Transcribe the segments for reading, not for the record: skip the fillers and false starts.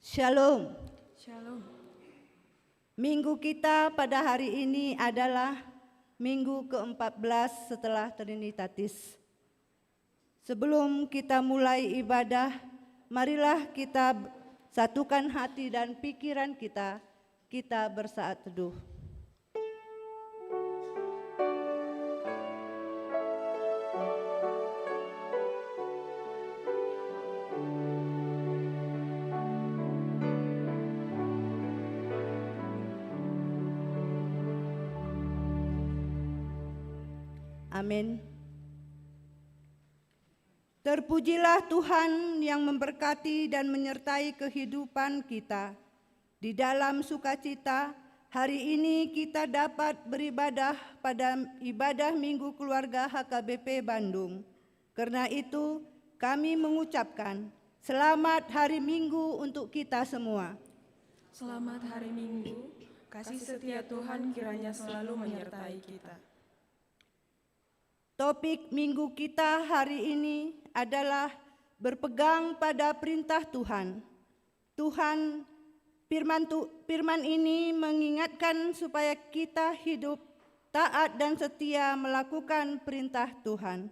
Shalom. Shalom. Minggu kita pada hari ini adalah minggu ke-14 setelah Trinitatis. Sebelum kita mulai ibadah, marilah kita satukan hati dan pikiran kita bersaat teduh. Amin. Terpujilah Tuhan yang memberkati dan menyertai kehidupan kita. Di dalam sukacita, hari ini kita dapat beribadah pada ibadah Minggu Keluarga HKBP Bandung. Karena itu, kami mengucapkan selamat hari Minggu untuk kita semua. Selamat hari Minggu, kasih setia Tuhan kiranya selalu menyertai kita. Topik minggu kita hari ini adalah berpegang pada perintah Tuhan. Firman ini mengingatkan supaya kita hidup taat dan setia melakukan perintah Tuhan.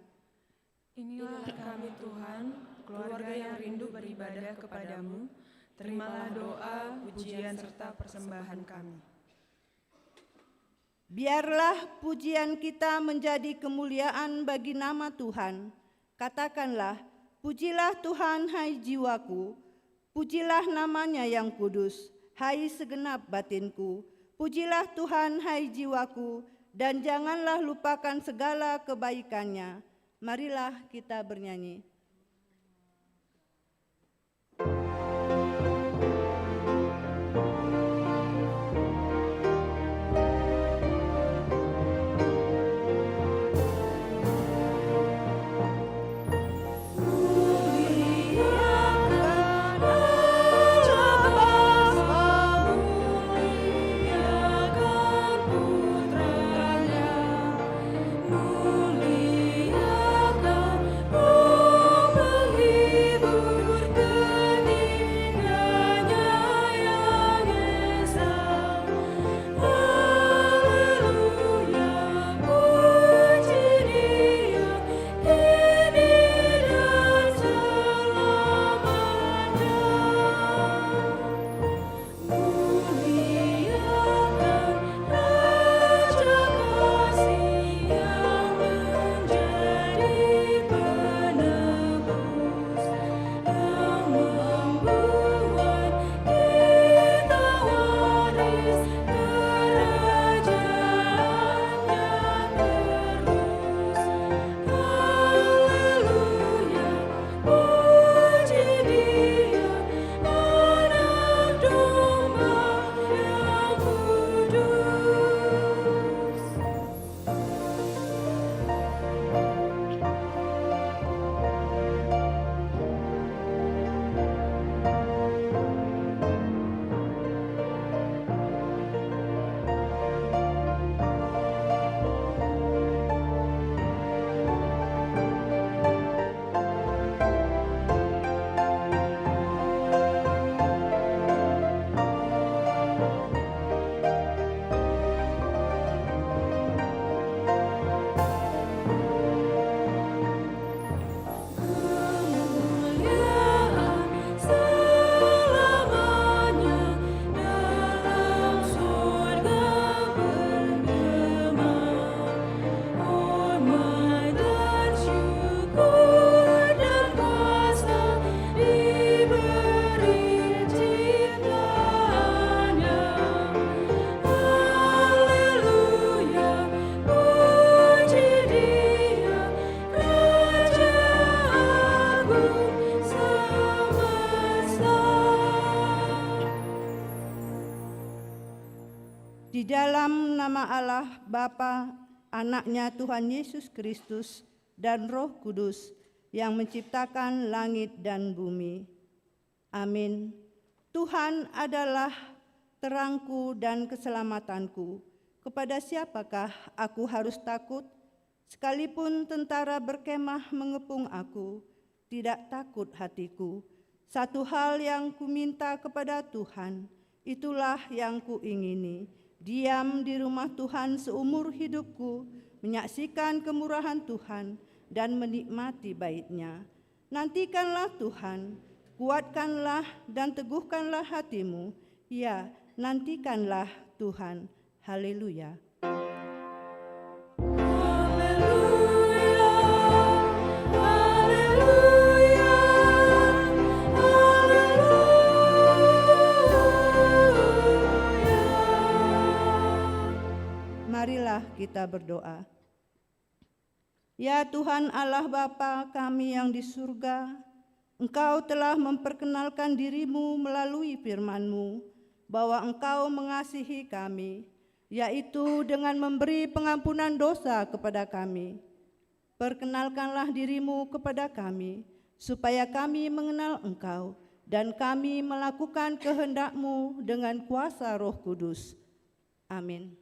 Inilah kami Tuhan, keluarga yang rindu beribadah kepadamu. Terimalah doa, pujian serta persembahan kami. Biarlah pujian kita menjadi kemuliaan bagi nama Tuhan. Katakanlah, pujilah Tuhan hai jiwaku, pujilah namanya yang kudus, hai segenap batinku. Pujilah Tuhan hai jiwaku, dan janganlah lupakan segala kebaikannya. Marilah kita bernyanyi. Di dalam nama Allah Bapa, Anaknya Tuhan Yesus Kristus, dan Roh Kudus yang menciptakan langit dan bumi. Amin. Tuhan adalah terangku dan keselamatanku. Kepada siapakah aku harus takut? Sekalipun tentara berkemah mengepung aku, tidak takut hatiku. Satu hal yang kuminta kepada Tuhan, itulah yang kuingini, diam di rumah Tuhan seumur hidupku, menyaksikan kemurahan Tuhan dan menikmati bait-Nya. Nantikanlah Tuhan, kuatkanlah dan teguhkanlah hatimu. Ya, nantikanlah Tuhan. Haleluya. Marilah kita berdoa. Ya Tuhan Allah Bapa kami yang di surga, Engkau telah memperkenalkan diri-Mu melalui firman-Mu, bahwa Engkau mengasihi kami, yaitu dengan memberi pengampunan dosa kepada kami. Perkenalkanlah diri-Mu kepada kami, supaya kami mengenal Engkau, dan kami melakukan kehendak-Mu dengan kuasa Roh Kudus. Amin.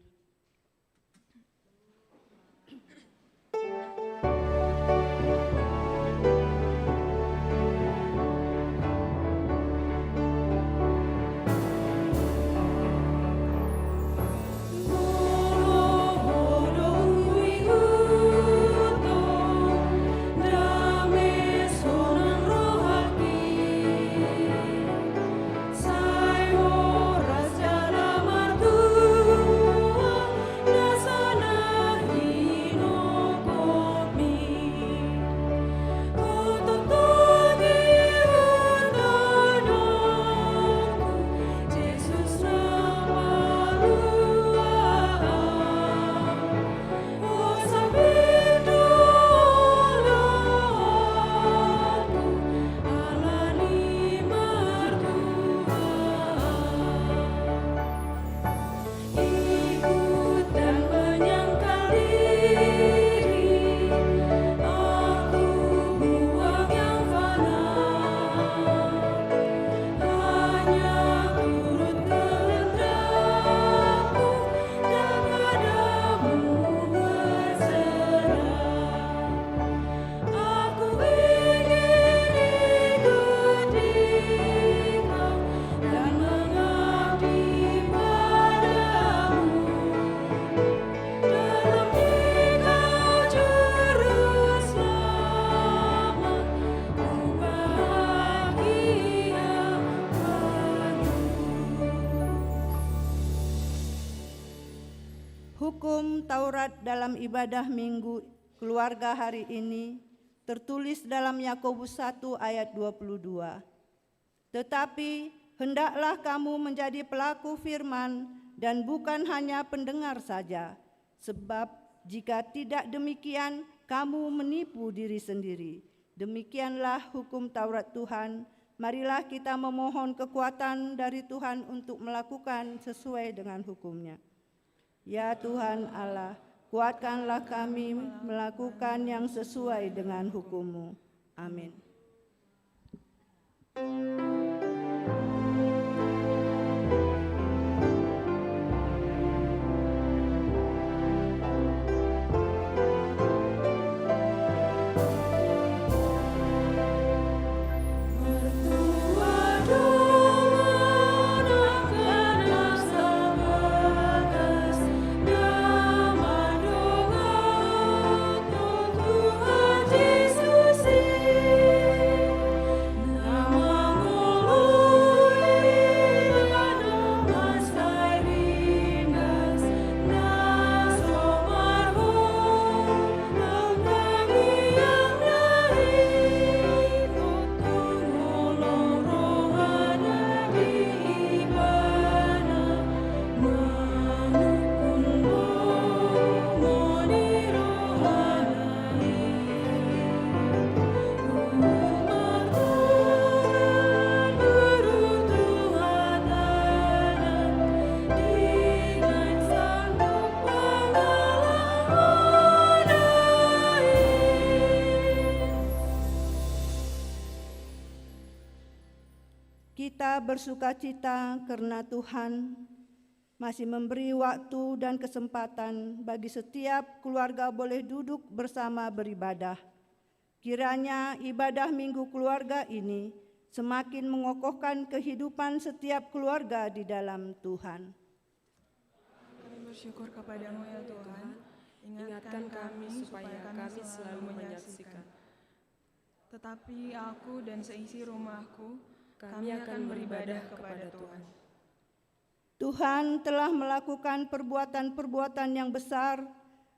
Hukum Taurat dalam ibadah minggu keluarga hari ini tertulis dalam Yakobus 1 ayat 22. Tetapi hendaklah kamu menjadi pelaku firman dan bukan hanya pendengar saja, sebab jika tidak demikian kamu menipu diri sendiri. Demikianlah hukum Taurat Tuhan. Marilah kita memohon kekuatan dari Tuhan untuk melakukan sesuai dengan hukum-Nya. Ya Tuhan Allah, kuatkanlah kami melakukan yang sesuai dengan hukum-Mu. Amin. Kita bersukacita karena Tuhan masih memberi waktu dan kesempatan bagi setiap keluarga boleh duduk bersama beribadah. Kiranya ibadah minggu keluarga ini semakin mengokohkan kehidupan setiap keluarga di dalam Tuhan. Kami bersyukur kepadamu ya Tuhan, ingatkan kami supaya kami selalu menyaksikan. Tetapi aku dan seisi rumahku, kami akan beribadah kepada Tuhan. Tuhan telah melakukan perbuatan-perbuatan yang besar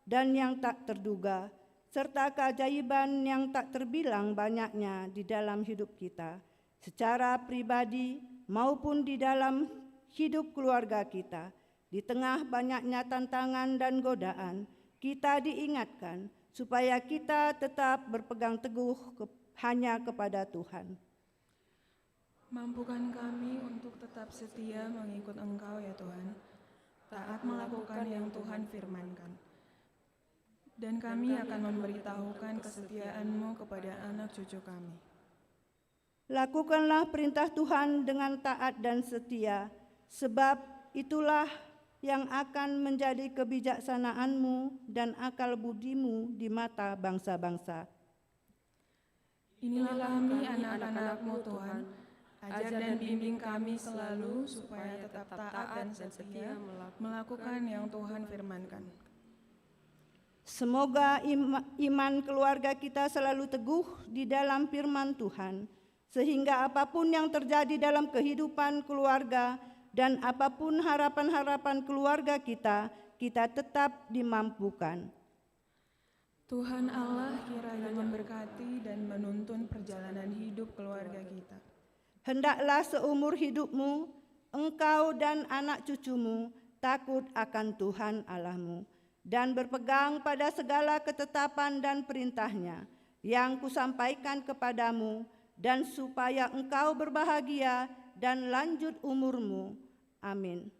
dan yang tak terduga, serta keajaiban yang tak terbilang banyaknya di dalam hidup kita, secara pribadi maupun di dalam hidup keluarga kita. Di tengah banyaknya tantangan dan godaan, kita diingatkan supaya kita tetap berpegang teguh hanya kepada Tuhan. Mampukan kami untuk tetap setia mengikut Engkau ya Tuhan, taat melakukan yang Tuhan firmankan. Dan kami akan memberitahukan kesetiaan-Mu kepada anak cucu kami. Lakukanlah perintah Tuhan dengan taat dan setia, sebab itulah yang akan menjadi kebijaksanaan-Mu dan akal budi-Mu di mata bangsa-bangsa. Inilah kami anak-anak-Mu Tuhan, ajar dan bimbing kami selalu supaya tetap taat dan setia melakukan yang Tuhan firmankan. Semoga iman keluarga kita selalu teguh di dalam firman Tuhan, sehingga apapun yang terjadi dalam kehidupan keluarga dan apapun harapan-harapan keluarga kita, kita tetap dimampukan. Tuhan Allah kiranya memberkati dan menuntun perjalanan hidup keluarga kita. Hendaklah seumur hidupmu, engkau dan anak cucumu takut akan Tuhan Allahmu, dan berpegang pada segala ketetapan dan perintahnya yang kusampaikan kepadamu, dan supaya engkau berbahagia dan lanjut umurmu. Amin.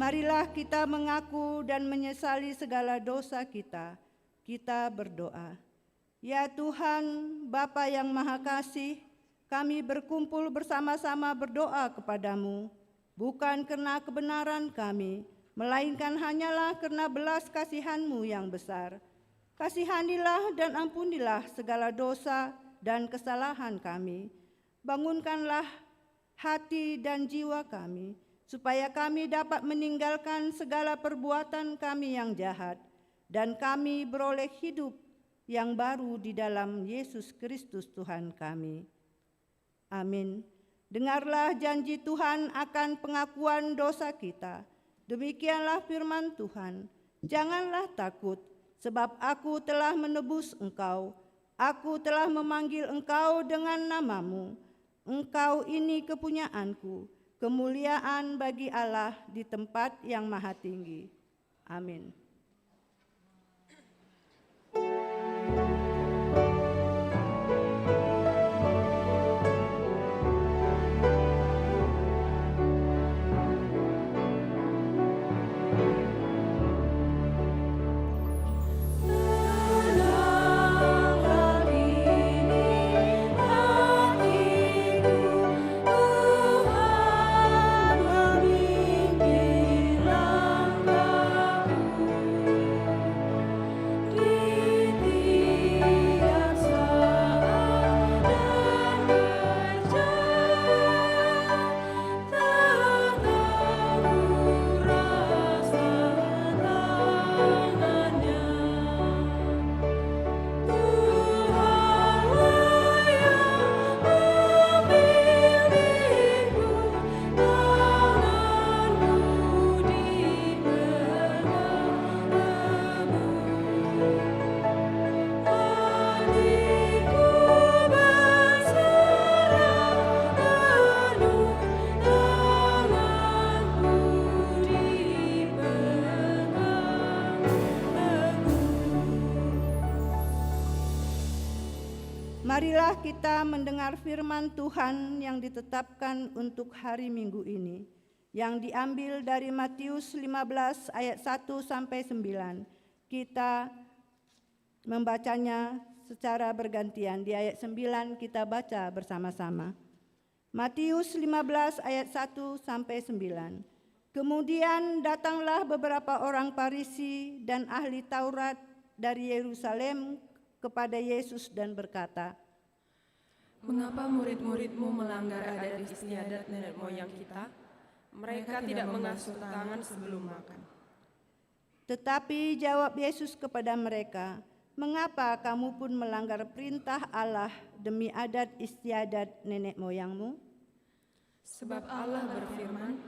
Marilah kita mengaku dan menyesali segala dosa kita. Kita berdoa. Ya Tuhan, Bapa yang Maha Kasih, kami berkumpul bersama-sama berdoa kepadamu, bukan karena kebenaran kami, melainkan hanyalah karena belas kasihan-Mu yang besar. Kasihanilah dan ampunilah segala dosa dan kesalahan kami. Bangunkanlah hati dan jiwa kami, supaya kami dapat meninggalkan segala perbuatan kami yang jahat, dan kami beroleh hidup yang baru di dalam Yesus Kristus Tuhan kami. Amin. Dengarlah janji Tuhan akan pengakuan dosa kita. Demikianlah firman Tuhan. Janganlah takut, sebab aku telah menebus engkau. Aku telah memanggil engkau dengan namamu. Engkau ini kepunyaanku, kemuliaan bagi Allah di tempat yang maha tinggi. Amin. Marilah kita mendengar firman Tuhan yang ditetapkan untuk hari Minggu ini, yang diambil dari Matius 15 ayat 1 sampai 9. Kita membacanya secara bergantian. Di ayat 9 kita baca bersama-sama. Matius 15 ayat 1 sampai 9. Kemudian datanglah beberapa orang Farisi dan ahli Taurat dari Yerusalem kepada Yesus dan berkata, "Mengapa murid-muridmu melanggar adat istiadat nenek moyang kita? Mereka tidak mengasuh tangan sebelum makan." Tetapi jawab Yesus kepada mereka, "Mengapa kamu pun melanggar perintah Allah demi adat istiadat nenek moyangmu? Sebab Allah berfirman,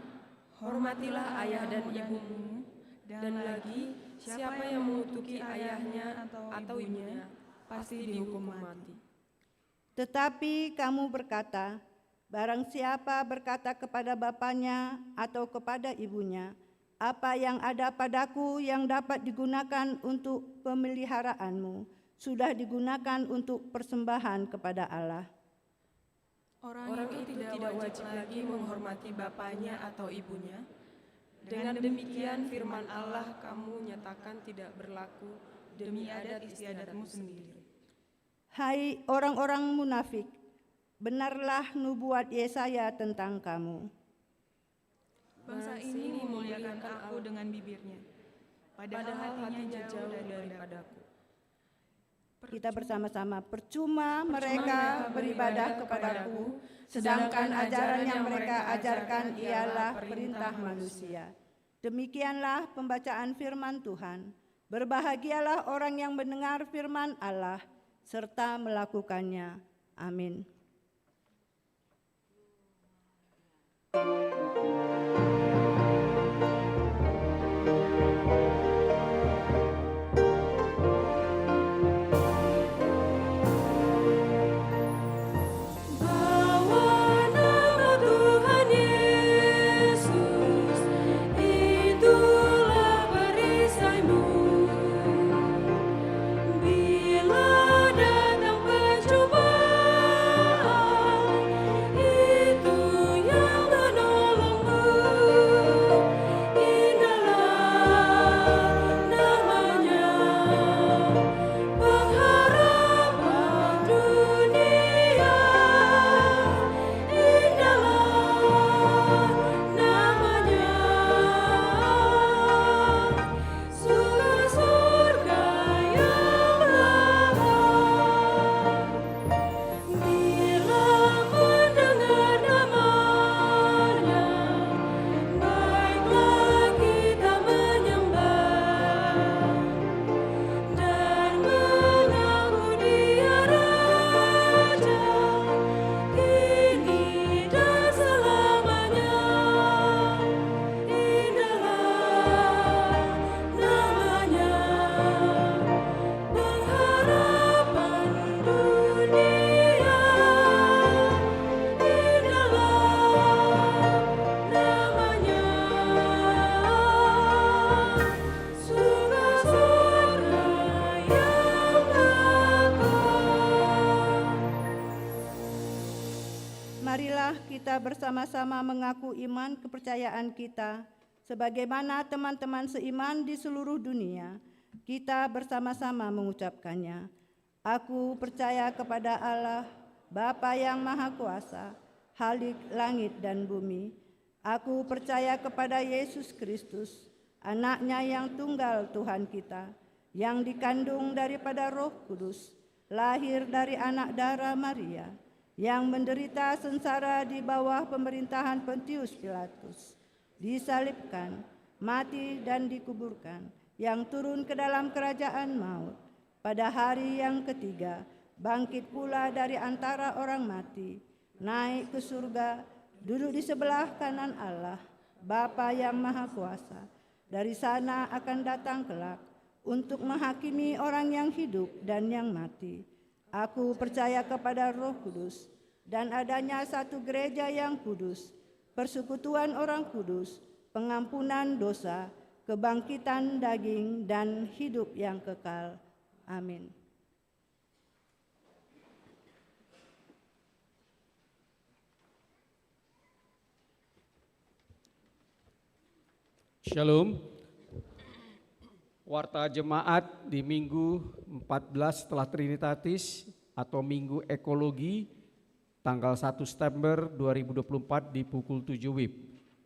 hormatilah ayah dan ibumu, dan lagi siapa yang mengutuki ayahnya atau ibunya, pasti dihukum mati. Tetapi kamu berkata, barang siapa berkata kepada bapaknya atau kepada ibunya, apa yang ada padaku yang dapat digunakan untuk pemeliharaanmu, sudah digunakan untuk persembahan kepada Allah. Orang itu tidak wajib lagi menghormati bapaknya atau ibunya. Dengan demikian firman Allah kamu nyatakan tidak berlaku demi adat istiadatmu sendiri. Hai orang-orang munafik, benarlah nubuat Yesaya tentang kamu. Bangsa ini memuliakan aku dengan bibirnya, padahal hatinya jauh daripadaku. Kita bersama-sama, percuma mereka beribadah kepadaku, sedangkan ajaran yang mereka ajarkan ialah perintah manusia. Demikianlah pembacaan firman Tuhan. Berbahagialah orang yang mendengar firman Allah serta melakukannya. Amin. Itu yang menolong marilah kita bersama-sama mengaku iman kepercayaan kita sebagaimana teman-teman seiman di seluruh dunia. Kita bersama-sama mengucapkannya. Aku percaya kepada Allah, Bapa yang Maha Kuasa, Khalik langit dan bumi. Aku percaya kepada Yesus Kristus, Anak-Nya yang tunggal Tuhan kita, yang dikandung daripada Roh Kudus, lahir dari anak darah Maria, yang menderita sengsara di bawah pemerintahan Pontius Pilatus, disalibkan, mati dan dikuburkan, yang turun ke dalam kerajaan maut, pada hari yang ketiga bangkit pula dari antara orang mati, naik ke surga, duduk di sebelah kanan Allah, Bapa yang Maha Kuasa. Dari sana akan datang kelak untuk menghakimi orang yang hidup dan yang mati. Aku percaya kepada Roh Kudus dan adanya satu gereja yang kudus, persekutuan orang kudus, pengampunan dosa, kebangkitan daging, dan hidup yang kekal. Amin. Shalom. Warta jemaat di Minggu 14 setelah Trinitatis atau Minggu Ekologi tanggal 1 September 2024 di pukul 7 WIB.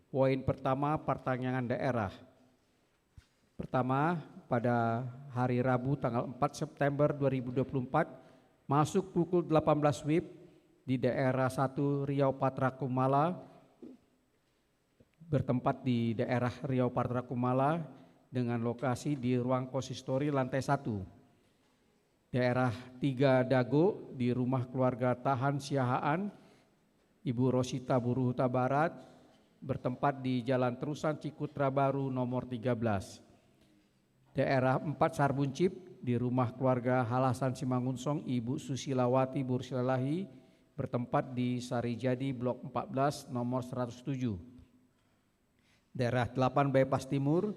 Poin pertama, pertanyaan daerah. Pertama, pada hari Rabu tanggal 4 September 2024 masuk pukul 18 WIB di daerah 1 Riau Patra Kumala, bertempat di daerah Riau Patra Kumala dengan lokasi di ruang konsistori lantai 1. Daerah 3 Dago di rumah keluarga Tahan Siahaan, Ibu Rosita Buruhuta Barat, bertempat di Jalan Terusan Cikutra Baru nomor 13. Daerah 4 Sarbuncip di rumah keluarga Halasan Simangunsong, Ibu Susilawati Bursilalahi, bertempat di Sarijadi Blok 14 nomor 107. Daerah 8 Bypass Timur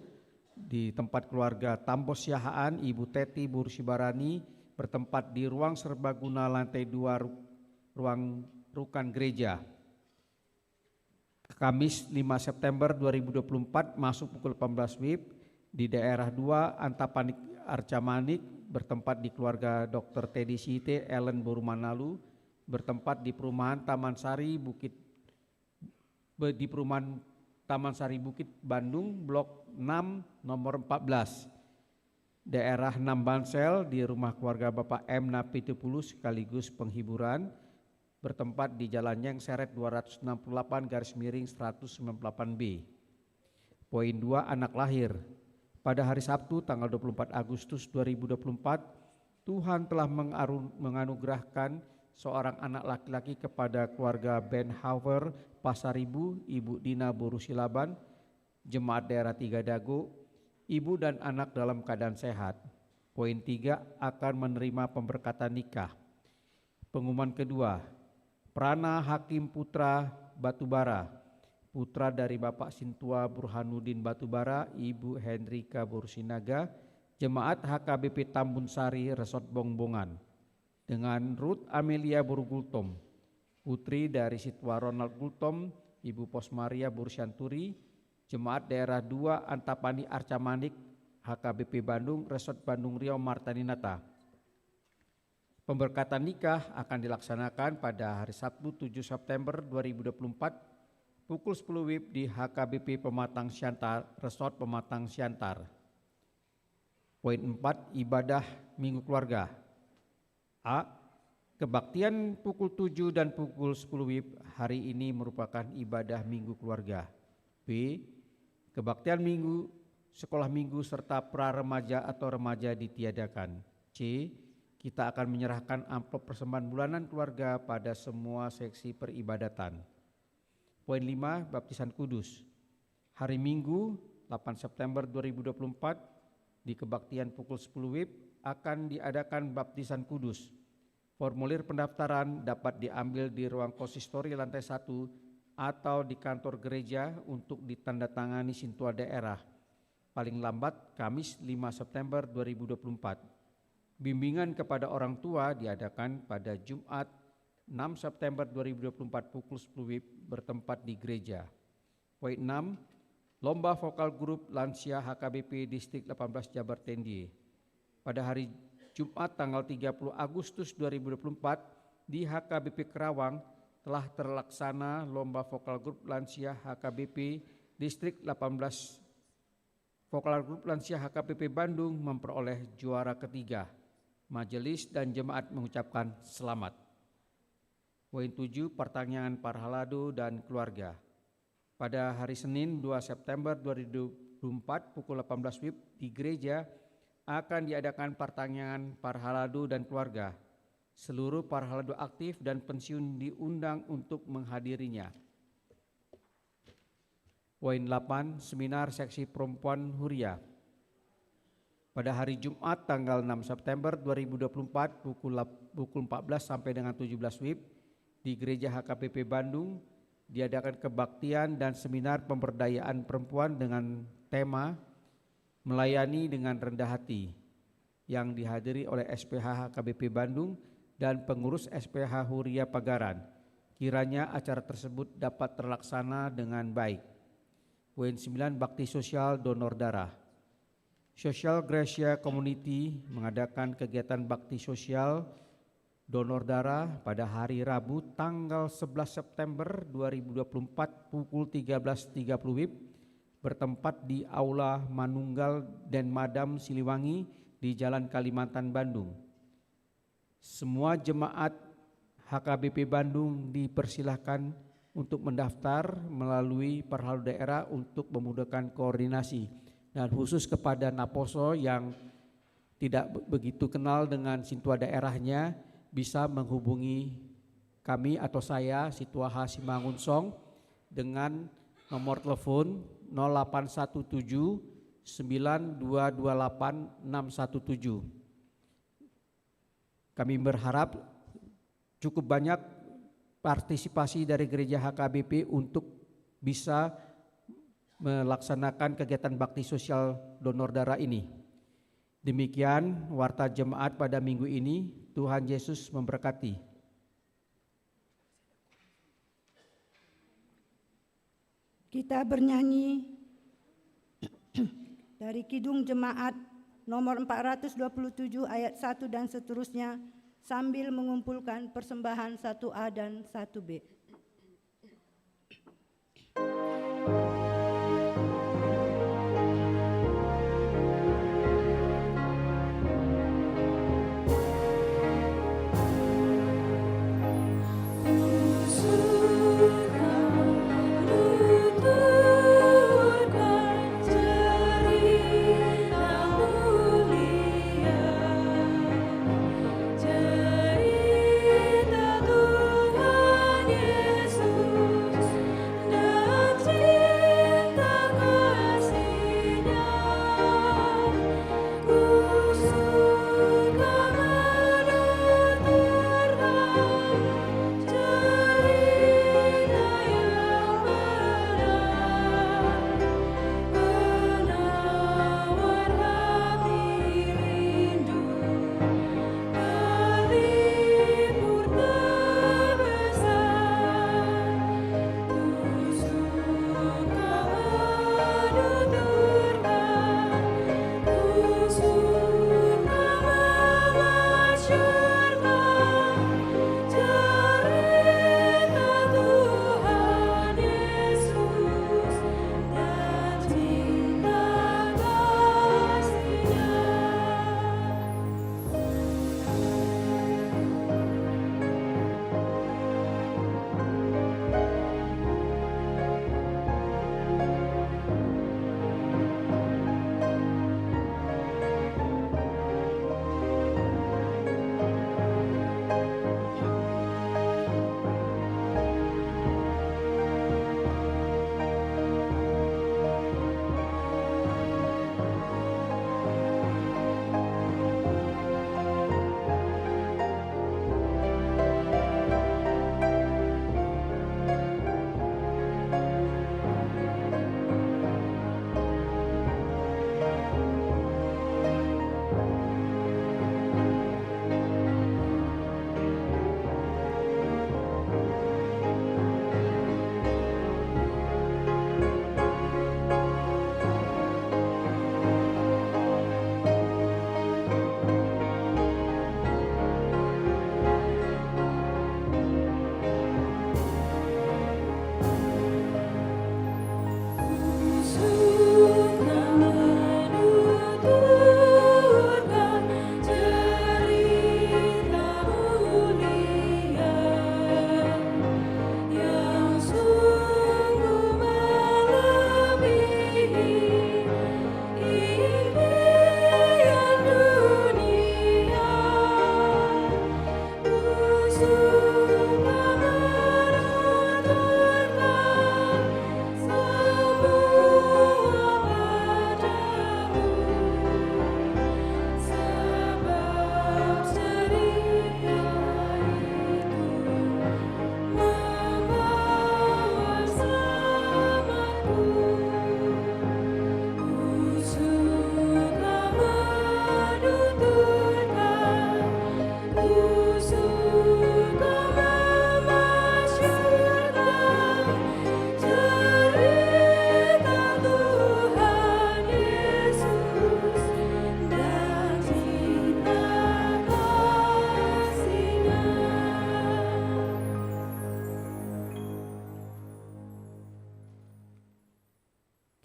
di tempat keluarga Tambos Siahaan, Ibu Teti Bursibarani, bertempat di ruang serbaguna lantai 2 ruang rukan gereja. Kamis 5 September 2024 masuk pukul 18 WIB di daerah 2 Antapanik Arcamanik, bertempat di keluarga Dr. Teddy Site Ellen Borumanalu, bertempat di perumahan Taman Sari Bukit Bandung Blok 6 nomor 14. Daerah 6 Bansel di rumah keluarga Bapak M. Napitupulu sekaligus penghiburan, bertempat di Jalan Yang Seret 268/198B. Poin 2, anak lahir. Pada hari Sabtu tanggal 24 Agustus 2024, Tuhan telah menganugerahkan seorang anak laki-laki kepada keluarga Ben Hauer Pasaribu, Ibu Dina Borusilaban, Jemaat Daerah 3 Dago, ibu dan anak dalam keadaan sehat. Poin 3, akan menerima pemberkatan nikah. Pengumuman kedua, Prana Hakim Putra Batubara, putra dari Bapak Sintua Burhanuddin Batubara, Ibu Hendrika Borsinaga, Jemaat HKBP Tambun Sari, Resort Bongbongan, dengan Ruth Amelia Burgultom, putri dari Sitwa Ronald Gultom, Ibu Posmaria Bursyanturi, Jemaat Daerah 2 Antapani Arcamanik, HKBP Bandung, Resort Bandung Riau Martaninata. Pemberkatan nikah akan dilaksanakan pada hari Sabtu 7 September 2024 pukul 10 WIB di HKBP Pematang Siantar, Resort Pematang Siantar. Poin 4, ibadah Minggu Keluarga. A. Kebaktian pukul 7 dan pukul 10 WIB hari ini merupakan ibadah Minggu Keluarga. B. Kebaktian Minggu, Sekolah Minggu serta pra-remaja atau remaja ditiadakan. C. Kita akan menyerahkan amplop persembahan bulanan keluarga pada semua seksi peribadatan. Poin 5, baptisan kudus. Hari Minggu 8 September 2024 di kebaktian pukul 10 WIB akan diadakan baptisan kudus. Formulir pendaftaran dapat diambil di ruang konsistori lantai 1 atau di kantor gereja untuk ditandatangani Sintua daerah. Paling lambat Kamis 5 September 2024. Bimbingan kepada orang tua diadakan pada Jumat 6 September 2024 pukul 10 WIB bertempat di gereja. Poin 6, Lomba Vokal Grup Lansia HKBP Distrik 18 Jabar Tendiye. Pada hari Jumat tanggal 30 Agustus 2024 di HKBP Kerawang telah terlaksana Lomba Vokal Grup Lansia HKBP Distrik 18. Vokal Grup Lansia HKBP Bandung memperoleh juara ketiga. Majelis dan jemaat mengucapkan selamat. Poin 7, pertanyaan Parhalado dan keluarga. Pada hari Senin 2 September 2024 pukul 18 WIB di gereja akan diadakan pertanyaan Parhalado dan keluarga. Seluruh Parhalado aktif dan pensiun diundang untuk menghadirinya. Poin 8, seminar seksi perempuan Huria. Pada hari Jumat tanggal 6 September 2024 pukul 14 sampai dengan 17 WIB di Gereja HKBP Bandung diadakan kebaktian dan seminar pemberdayaan perempuan dengan tema Melayani dengan Rendah Hati yang dihadiri oleh SPH HKBP Bandung dan pengurus SPH Huria Pagaran. Kiranya acara tersebut dapat terlaksana dengan baik. Poin 9, bakti sosial donor darah. Social Gracia Community mengadakan kegiatan bakti sosial donor darah pada hari Rabu tanggal 11 September 2024 pukul 13.30 WIB bertempat di Aula Manunggal dan Madam Siliwangi di Jalan Kalimantan, Bandung. Semua jemaat HKBP Bandung dipersilahkan untuk mendaftar melalui Parhalado daerah untuk memudahkan koordinasi, dan khusus kepada Naposo yang tidak begitu kenal dengan Sintua daerahnya bisa menghubungi kami atau saya Situa H. Simangunsong dengan nomor telepon 0817 9228 617. Kami berharap cukup banyak partisipasi dari gereja HKBP untuk bisa melaksanakan kegiatan bakti sosial donor darah ini. Demikian warta jemaat pada minggu ini. Tuhan Yesus memberkati. Kita bernyanyi dari Kidung Jemaat nomor 427 ayat 1 dan seterusnya sambil mengumpulkan persembahan 1A dan 1B. Cerita Tuhan Yesus.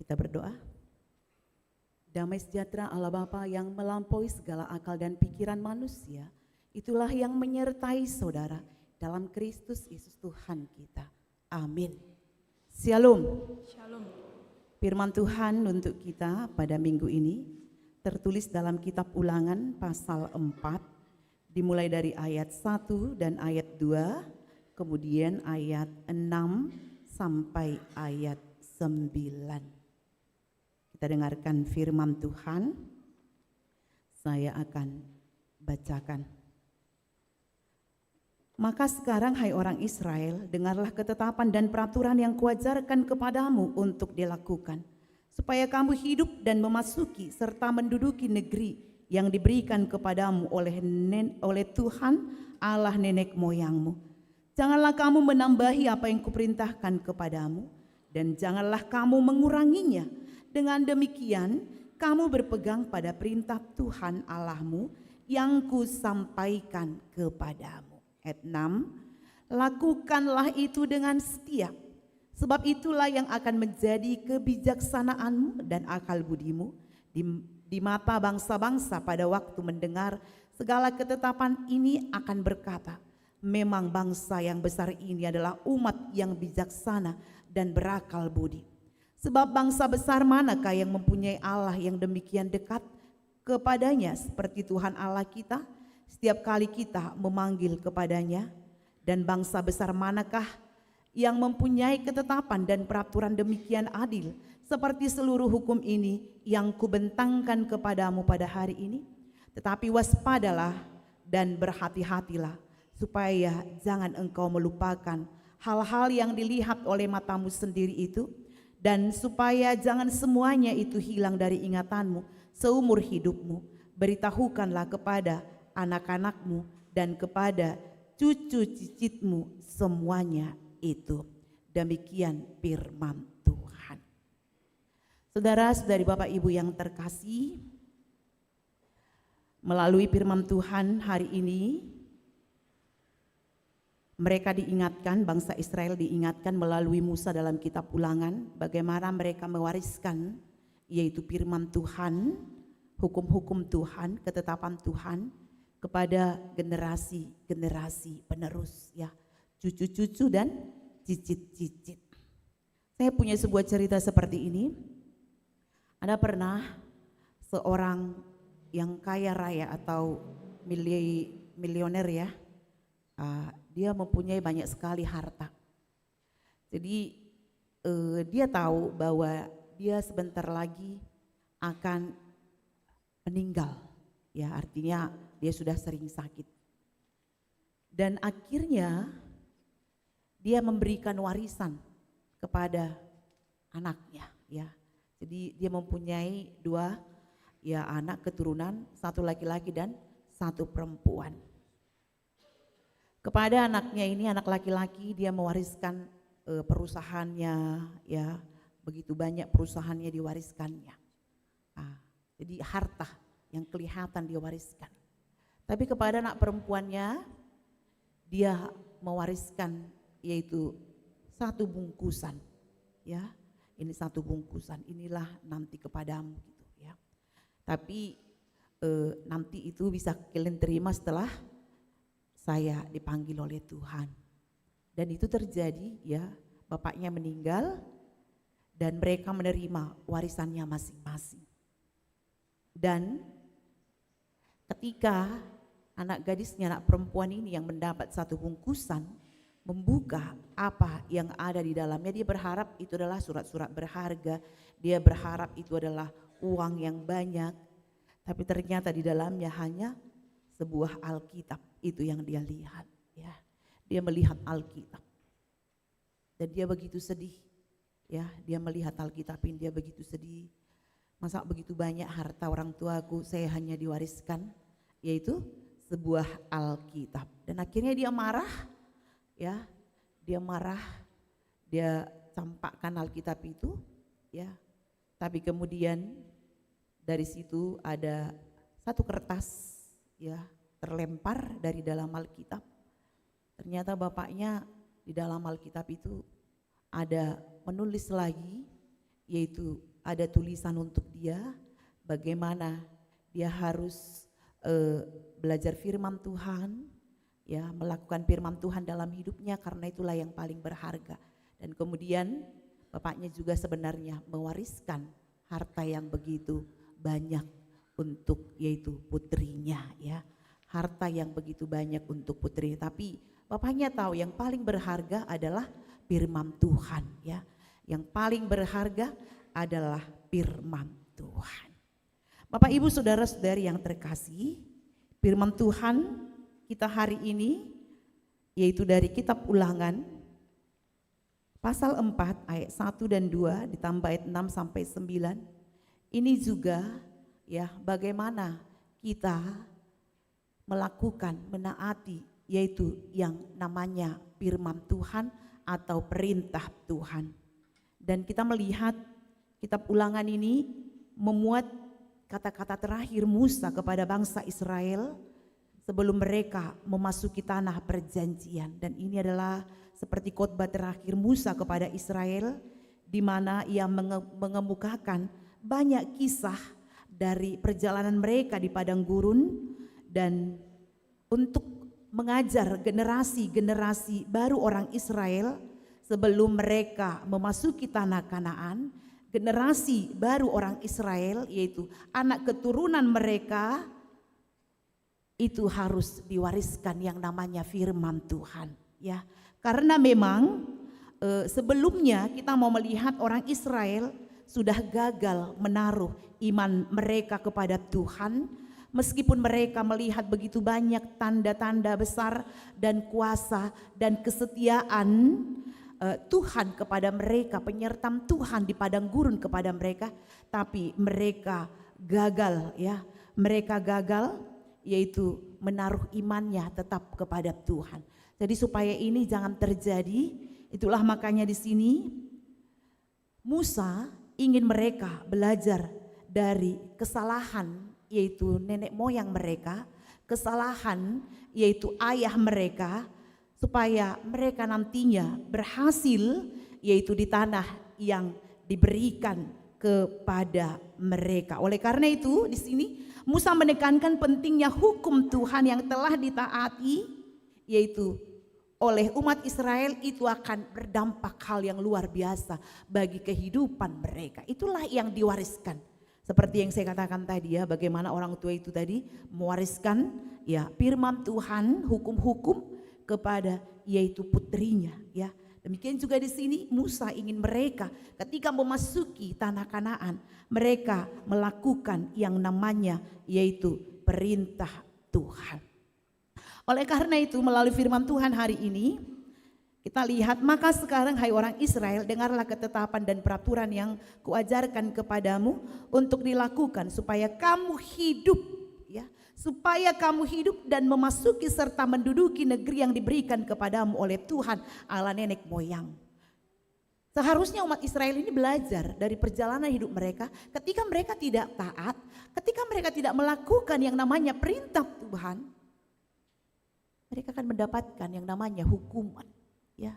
Kita berdoa. Damai sejahtera Allah Bapa yang melampaui segala akal dan pikiran manusia, itulah yang menyertai saudara dalam Kristus Yesus Tuhan kita. Amin. Shalom. Shalom. Firman Tuhan untuk kita pada minggu ini tertulis dalam kitab Ulangan pasal 4, dimulai dari ayat 1 dan ayat 2, kemudian ayat 6 sampai ayat 9. Kita dengarkan firman Tuhan. Saya akan bacakan. Maka sekarang hai orang Israel, dengarlah ketetapan dan peraturan yang kuajarkan kepadamu untuk dilakukan, supaya kamu hidup dan memasuki serta menduduki negeri yang diberikan kepadamu oleh Tuhan Allah nenek moyangmu. Janganlah kamu menambahi apa yang kuperintahkan kepadamu, dan janganlah kamu menguranginya. Dengan demikian, kamu berpegang pada perintah Tuhan Allahmu yang kusampaikan kepadamu. Ayat 6, lakukanlah itu dengan setia, sebab itulah yang akan menjadi kebijaksanaanmu dan akal budimu di mata bangsa-bangsa pada waktu mendengar segala ketetapan ini akan berkata, memang bangsa yang besar ini adalah umat yang bijaksana dan berakal budi. Sebab bangsa besar manakah yang mempunyai Allah yang demikian dekat kepadanya seperti Tuhan Allah kita setiap kali kita memanggil kepadanya? Dan bangsa besar manakah yang mempunyai ketetapan dan peraturan demikian adil seperti seluruh hukum ini yang kubentangkan kepadamu pada hari ini? Tetapi waspadalah dan berhati-hatilah, supaya jangan engkau melupakan hal-hal yang dilihat oleh matamu sendiri itu, dan supaya jangan semuanya itu hilang dari ingatanmu seumur hidupmu. Beritahukanlah kepada anak-anakmu dan kepada cucu cicitmu semuanya itu. Demikian firman Tuhan. Saudara-saudari Bapak Ibu yang terkasih, melalui firman Tuhan hari ini, mereka diingatkan, bangsa Israel diingatkan melalui Musa dalam kitab Ulangan, bagaimana mereka mewariskan, yaitu firman Tuhan, hukum-hukum Tuhan, ketetapan Tuhan kepada generasi-generasi penerus, ya, cucu-cucu dan cicit-cicit. Saya punya sebuah cerita seperti ini. Ada pernah seorang yang kaya raya atau milioner, ya, dia mempunyai banyak sekali harta. Jadi dia tahu bahwa dia sebentar lagi akan meninggal, ya, artinya dia sudah sering sakit. Dan akhirnya dia memberikan warisan kepada anaknya, ya. Jadi dia mempunyai 2 ya anak keturunan, 1 laki-laki dan 1 perempuan. Kepada anaknya ini, anak laki-laki, dia mewariskan perusahaannya, ya, begitu banyak perusahaannya diwariskannya. Jadi harta yang kelihatan dia wariskan. Tapi kepada anak perempuannya, dia mewariskan yaitu 1 bungkusan, ya. Ini 1 bungkusan, inilah nanti kepadamu, gitu, ya. Tapi nanti itu bisa kalian terima setelah saya dipanggil oleh Tuhan. Dan itu terjadi, ya, bapaknya meninggal dan mereka menerima warisannya masing-masing. Dan ketika anak gadisnya, anak perempuan ini yang mendapat satu bungkusan, membuka apa yang ada di dalamnya. Dia berharap itu adalah surat-surat berharga, dia berharap itu adalah uang yang banyak, tapi ternyata di dalamnya hanya sebuah Alkitab. Itu yang dia lihat, ya. Dia melihat Alkitab dan dia begitu sedih, ya. Dia melihat Alkitab ini, dia begitu sedih. Masa begitu banyak harta orang tuaku saya hanya diwariskan yaitu sebuah Alkitab. Dan akhirnya dia marah, ya. Dia marah, dia campakkan Alkitab itu, ya. Tapi kemudian dari situ ada satu kertas, ya, terlempar dari dalam Alkitab. Ternyata bapaknya di dalam Alkitab itu ada menulis lagi, yaitu ada tulisan untuk dia bagaimana dia harus belajar firman Tuhan, ya, melakukan firman Tuhan dalam hidupnya, karena itulah yang paling berharga. Dan kemudian bapaknya juga sebenarnya mewariskan harta yang begitu banyak untuk yaitu putrinya, ya. Harta yang begitu banyak untuk putrinya, tapi bapaknya tahu yang paling berharga adalah firman Tuhan, ya. Yang paling berharga adalah firman Tuhan. Bapak Ibu saudara-saudari yang terkasih, firman Tuhan kita hari ini yaitu dari kitab Ulangan pasal 4 ayat 1 dan 2 ditambah ayat 6 sampai 9. Ini juga, ya, bagaimana kita melakukan, menaati yaitu yang namanya firman Tuhan atau perintah Tuhan. Dan kita melihat kitab Ulangan ini memuat kata-kata terakhir Musa kepada bangsa Israel sebelum mereka memasuki tanah perjanjian. Dan ini adalah seperti khotbah terakhir Musa kepada Israel, di mana ia mengemukakan banyak kisah dari perjalanan mereka di padang gurun, dan untuk mengajar generasi-generasi baru orang Israel sebelum mereka memasuki tanah Kanaan. Generasi baru orang Israel yaitu anak keturunan mereka itu harus diwariskan yang namanya firman Tuhan, ya. Karena memang sebelumnya kita mau melihat orang Israel sudah gagal menaruh iman mereka kepada Tuhan, meskipun mereka melihat begitu banyak tanda-tanda besar dan kuasa dan kesetiaan Tuhan kepada mereka, penyertaan Tuhan di padang gurun kepada mereka, tapi mereka gagal, ya. Mereka gagal yaitu menaruh imannya tetap kepada Tuhan. Jadi supaya ini jangan terjadi, itulah makanya di sini Musa ingin mereka belajar dari kesalahan yaitu nenek moyang mereka, kesalahan yaitu ayah mereka, supaya mereka nantinya berhasil yaitu di tanah yang diberikan kepada mereka. Oleh karena itu di sini Musa menekankan pentingnya hukum Tuhan yang telah ditaati yaitu oleh umat Israel, itu akan berdampak hal yang luar biasa bagi kehidupan mereka. Itulah yang diwariskan. Seperti yang saya katakan tadi, ya, bagaimana orang tua itu tadi mewariskan, ya, firman Tuhan, hukum-hukum kepada yaitu putrinya, ya. Demikian juga di sini Musa ingin mereka ketika memasuki tanah Kanaan, mereka melakukan yang namanya yaitu perintah Tuhan. Oleh karena itu melalui firman Tuhan hari ini kita lihat, maka sekarang hai orang Israel, dengarlah ketetapan dan peraturan yang kuajarkan kepadamu untuk dilakukan supaya kamu hidup, ya, supaya kamu hidup dan memasuki serta menduduki negeri yang diberikan kepadamu oleh Tuhan Allah nenek moyang. Seharusnya umat Israel ini belajar dari perjalanan hidup mereka ketika mereka tidak taat, ketika mereka tidak melakukan yang namanya perintah Tuhan, mereka akan mendapatkan yang namanya hukuman, ya.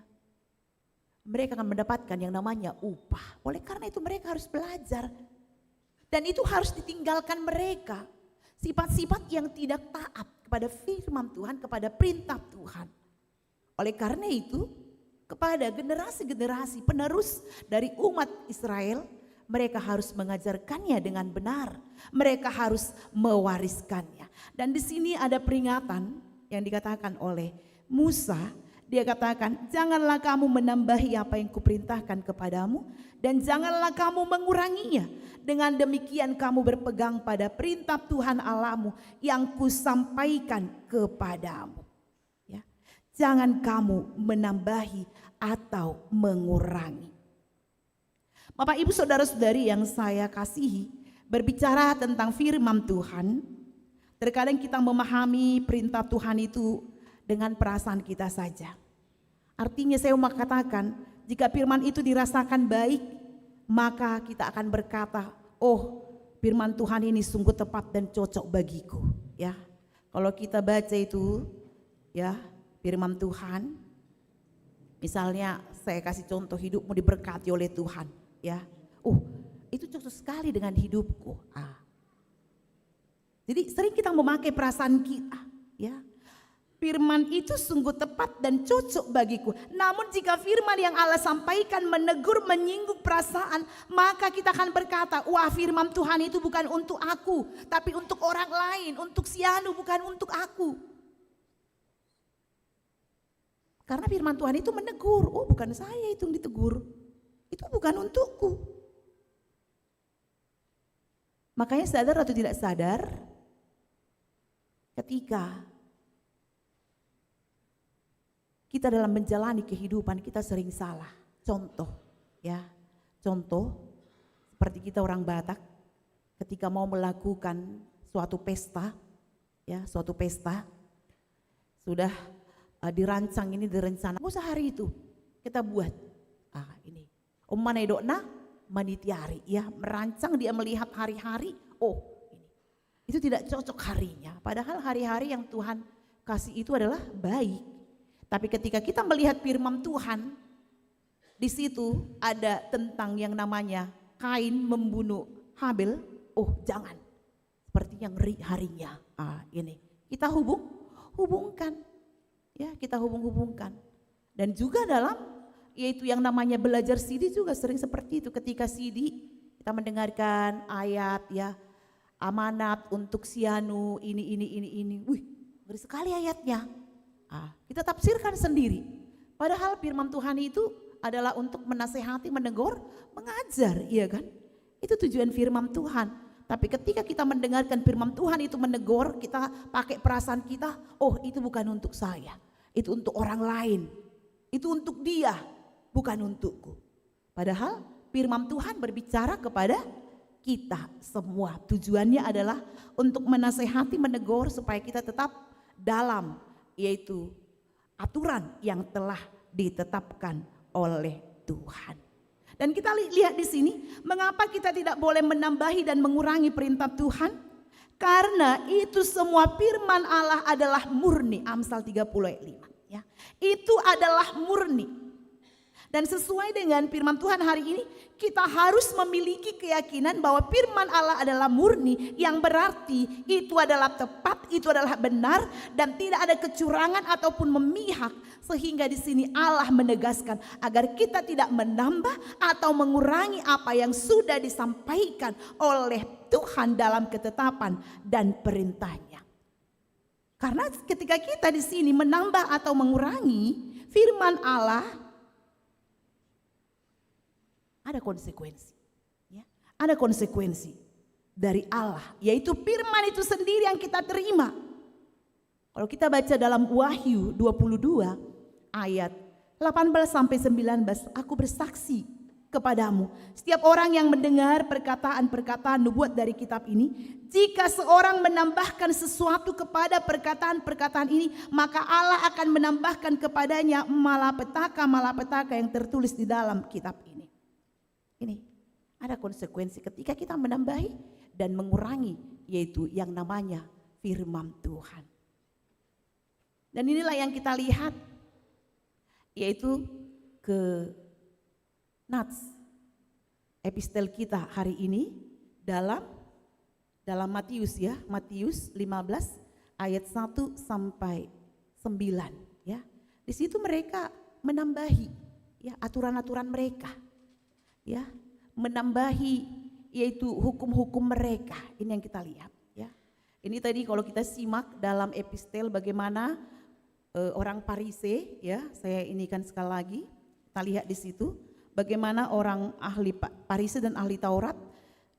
Mereka akan mendapatkan yang namanya upah. Oleh karena itu mereka harus belajar, dan itu harus ditinggalkan mereka. Sifat-sifat yang tidak taat kepada firman Tuhan, kepada perintah Tuhan. Oleh karena itu kepada generasi-generasi penerus dari umat Israel, mereka harus mengajarkannya dengan benar. Mereka harus mewariskannya. Dan di sini ada peringatan yang dikatakan oleh Musa. Dia katakan, janganlah kamu menambahi apa yang kuperintahkan kepadamu, dan janganlah kamu menguranginya. Dengan demikian kamu berpegang pada perintah Tuhan Allahmu yang kusampaikan kepadamu. Ya. Jangan kamu menambahi atau mengurangi. Bapak Ibu Saudara-saudari yang saya kasihi, berbicara tentang firman Tuhan, terkadang kita memahami perintah Tuhan itu dengan perasaan kita saja. Artinya saya mau katakan, jika firman itu dirasakan baik, maka kita akan berkata, oh firman Tuhan ini sungguh tepat dan cocok bagiku. Ya, kalau kita baca itu, ya firman Tuhan, misalnya saya kasih contoh, hidupmu diberkati oleh Tuhan. Ya, itu cocok sekali dengan hidupku. Jadi sering kita memakai perasaan kita, ya. Firman itu sungguh tepat dan cocok bagiku. Namun jika firman yang Allah sampaikan menegur, menyinggung perasaan, maka kita akan berkata, wah firman Tuhan itu bukan untuk aku, tapi untuk orang lain, untuk si anu, bukan untuk aku. Karena firman Tuhan itu menegur, oh bukan saya itu yang ditegur, itu bukan untukku. Makanya sadar atau tidak sadar, ketika kita dalam menjalani kehidupan kita sering salah. Contoh, ya, contoh seperti kita orang Batak ketika mau melakukan suatu pesta, ya, suatu pesta sudah dirancang ini direncana. Mau sehari itu kita buat, ini Omane dokna manitiari, ya, merancang, dia melihat hari-hari, oh ini itu tidak cocok harinya. Padahal hari-hari yang Tuhan kasih itu adalah baik. Tapi ketika kita melihat firman Tuhan, di situ ada tentang yang namanya Kain membunuh Habel. Oh jangan, sepertinya ngeri harinya. Ini kita hubungkan, ya kita hubungkan. Dan juga dalam yaitu yang namanya belajar CD juga sering seperti itu. Ketika CD kita mendengarkan ayat, ya, amanat untuk sianu ini. Wih, ngeri sekali ayatnya. Kita tafsirkan sendiri. Padahal firman Tuhan itu adalah untuk menasehati, menegur, mengajar, iya kan? Itu tujuan firman Tuhan. Tapi ketika kita mendengarkan firman Tuhan itu menegur, kita pakai perasaan kita, oh itu bukan untuk saya, itu untuk orang lain, itu untuk dia, bukan untukku. Padahal firman Tuhan berbicara kepada kita semua. Tujuannya adalah untuk menasehati, menegur supaya kita tetap dalam yaitu aturan yang telah ditetapkan oleh Tuhan. Dan kita lihat di sini, mengapa kita tidak boleh menambahi dan mengurangi perintah Tuhan? Karena itu semua firman Allah adalah murni. Amsal 30 ayat 5. Ya. Itu adalah murni. Dan sesuai dengan firman Tuhan hari ini, kita harus memiliki keyakinan bahwa firman Allah adalah murni, yang berarti itu adalah tepat, itu adalah benar, dan tidak ada kecurangan ataupun memihak. Sehingga di sini Allah menegaskan agar kita tidak menambah atau mengurangi apa yang sudah disampaikan oleh Tuhan dalam ketetapan dan perintahnya. Karena ketika kita di sini menambah atau mengurangi firman Allah, ada konsekuensi, ya. Ada konsekuensi dari Allah, yaitu firman itu sendiri yang kita terima. Kalau kita baca dalam Wahyu 22 ayat 18 sampai 19, aku bersaksi kepadamu, setiap orang yang mendengar perkataan-perkataan nubuat dari kitab ini, jika seorang menambahkan sesuatu kepada perkataan-perkataan ini, maka Allah akan menambahkan kepadanya malapetaka yang tertulis di dalam kitab ini. Ini ada konsekuensi ketika kita menambahi dan mengurangi, yaitu yang namanya firman Tuhan. Dan inilah yang kita lihat, yaitu ke nats epistel kita hari ini dalam Matius, ya, Matius 15 ayat 1 sampai 9, ya. Di situ mereka menambahi, ya, aturan-aturan mereka. Ya, menambahi yaitu hukum-hukum mereka. Ini yang kita lihat ya. Ini tadi kalau kita simak dalam epistel bagaimana orang Parise ya, saya inikan sekali lagi. Kita lihat di situ bagaimana orang ahli Parise dan ahli Taurat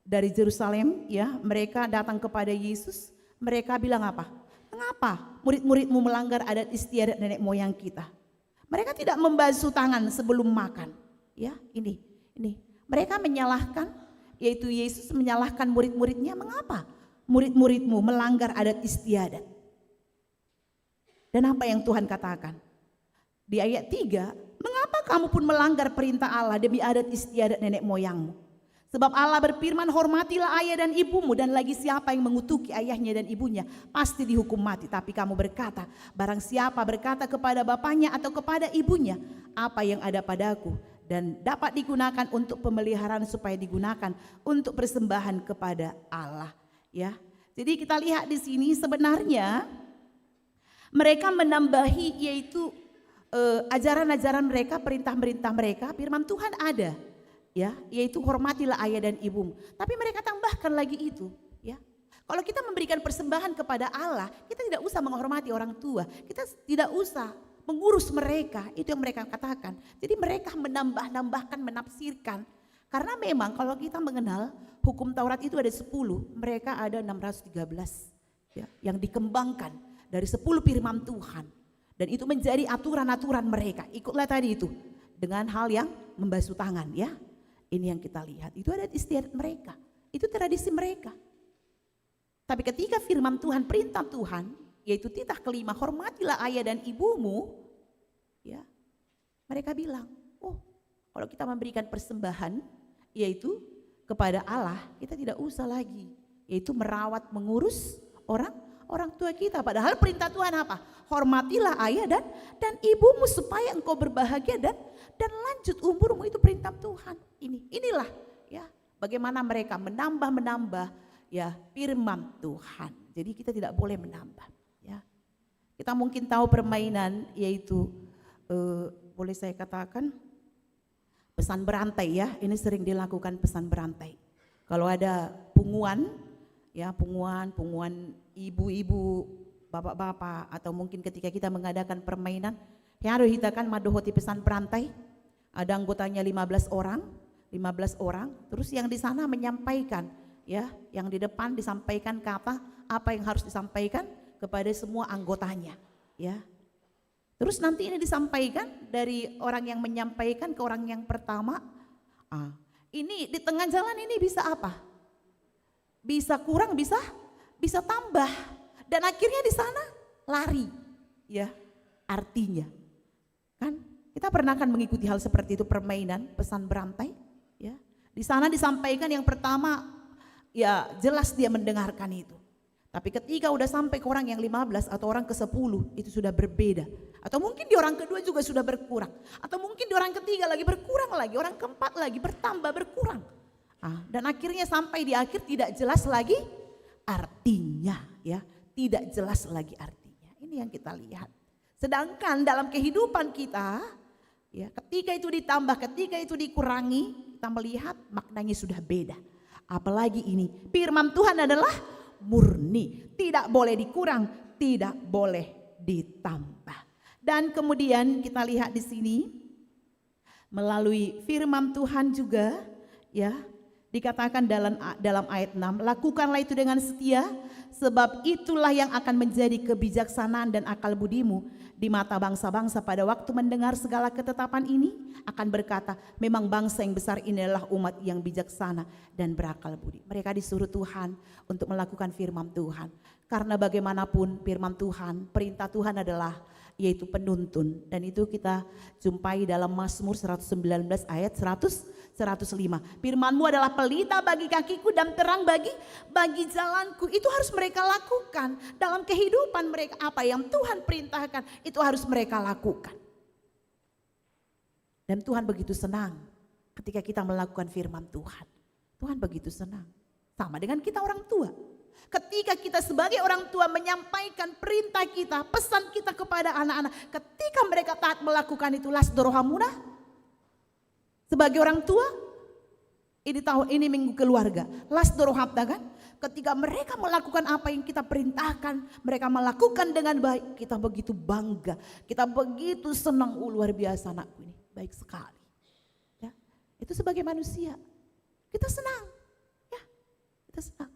dari Yerusalem ya, mereka datang kepada Yesus, mereka bilang apa? Mengapa murid-muridmu melanggar adat istiadat nenek moyang kita? Mereka tidak membasuh tangan sebelum makan. Ya, ini. Mereka menyalahkan, yaitu Yesus menyalahkan murid-muridnya, mengapa murid-muridmu melanggar adat istiadat? Dan apa yang Tuhan katakan? Di ayat 3, mengapa kamu pun melanggar perintah Allah demi adat istiadat nenek moyangmu? Sebab Allah berfirman, hormatilah ayah dan ibumu, dan lagi siapa yang mengutuki ayahnya dan ibunya pasti dihukum mati. Tapi kamu berkata, barang siapa berkata kepada bapaknya atau kepada ibunya, apa yang ada padaku dan dapat digunakan untuk pemeliharaan supaya digunakan untuk persembahan kepada Allah. Ya, jadi kita lihat di sini sebenarnya mereka menambahi yaitu ajaran-ajaran mereka, perintah-perintah mereka, firman Tuhan ada. Ya, yaitu hormatilah ayah dan ibumu. Tapi mereka tambahkan lagi itu, ya. Kalau kita memberikan persembahan kepada Allah, kita tidak usah menghormati orang tua, kita tidak usah mengurus mereka, itu yang mereka katakan. Jadi mereka menambahkan, menafsirkan. Karena memang kalau kita mengenal hukum Taurat itu ada 10, mereka ada 613 ya, yang dikembangkan dari 10 firman Tuhan. Dan itu menjadi aturan-aturan mereka. Ikutlah tadi itu dengan hal yang membasuh tangan ya. Ini yang kita lihat, itu ada istiadat mereka, itu tradisi mereka. Tapi ketika firman Tuhan, perintah Tuhan, yaitu titah kelima, hormatilah ayah dan ibumu, ya, mereka bilang, oh, kalau kita memberikan persembahan, yaitu kepada Allah, kita tidak usah lagi, yaitu merawat, mengurus orang tua kita. Padahal perintah Tuhan apa? Hormatilah ayah dan ibumu supaya engkau berbahagia dan lanjut umurmu, itu perintah Tuhan. Inilah ya bagaimana mereka menambah ya firman Tuhan. Jadi kita tidak boleh menambah ya. Kita mungkin tahu permainan yaitu boleh saya katakan pesan berantai ya. Ini sering dilakukan pesan berantai. Kalau ada punguan ya, punguan ibu-ibu, bapak-bapak, atau mungkin ketika kita mengadakan permainan yang harus kita kan madohoti pesan berantai, ada anggotanya 15 orang, terus yang di sana menyampaikan ya, yang di depan disampaikan kata apa yang harus disampaikan kepada semua anggotanya ya. Terus nanti ini disampaikan dari orang yang menyampaikan ke orang yang pertama. Ini di tengah jalan ini bisa apa? Bisa kurang, bisa tambah, dan akhirnya di sana lari ya. Artinya kan kita pernah kan mengikuti hal seperti itu, permainan pesan berantai ya. Di sana disampaikan yang pertama ya jelas dia mendengarkan itu. Tapi ketika udah sampai ke orang yang 15 atau orang ke 10 itu sudah berbeda. Atau mungkin di orang kedua juga sudah berkurang. Atau mungkin di orang ketiga lagi berkurang lagi, orang keempat lagi bertambah berkurang. Dan akhirnya sampai di akhir tidak jelas lagi artinya ya, tidak jelas lagi artinya. Ini yang kita lihat. Sedangkan dalam kehidupan kita ya, ketika itu ditambah, ketika itu dikurangi, kita melihat maknanya sudah beda. Apalagi ini firman Tuhan adalah murni, tidak boleh dikurang, tidak boleh ditambah. Dan kemudian kita lihat di sini melalui firman Tuhan juga ya, dikatakan dalam ayat 6, lakukanlah itu dengan setia, sebab itulah yang akan menjadi kebijaksanaan dan akal budimu di mata bangsa-bangsa pada waktu mendengar segala ketetapan ini, akan berkata, memang bangsa yang besar ini adalah umat yang bijaksana dan berakal budi. Mereka disuruh Tuhan untuk melakukan firman Tuhan. Karena bagaimanapun firman Tuhan, perintah Tuhan adalah yaitu penuntun, dan itu kita jumpai dalam Mazmur 119 ayat 105. Firman-Mu adalah pelita bagi kakiku dan terang bagi jalanku. Itu harus mereka lakukan dalam kehidupan mereka. Apa yang Tuhan perintahkan itu harus mereka lakukan. Dan Tuhan begitu senang ketika kita melakukan firman Tuhan. Tuhan begitu senang. Sama dengan kita orang tua. Ketika kita sebagai orang tua menyampaikan perintah kita, pesan kita kepada anak-anak, ketika mereka taat melakukan itu, lasdorohamuna, sebagai orang tua, Ini tahun ini minggu keluarga. Last Dorohapta kan? Ketika mereka melakukan apa yang kita perintahkan, mereka melakukan dengan baik, kita begitu bangga, kita begitu senang. Luar biasa anakku ini, baik sekali. Ya, itu sebagai manusia, kita senang. Ya, kita senang.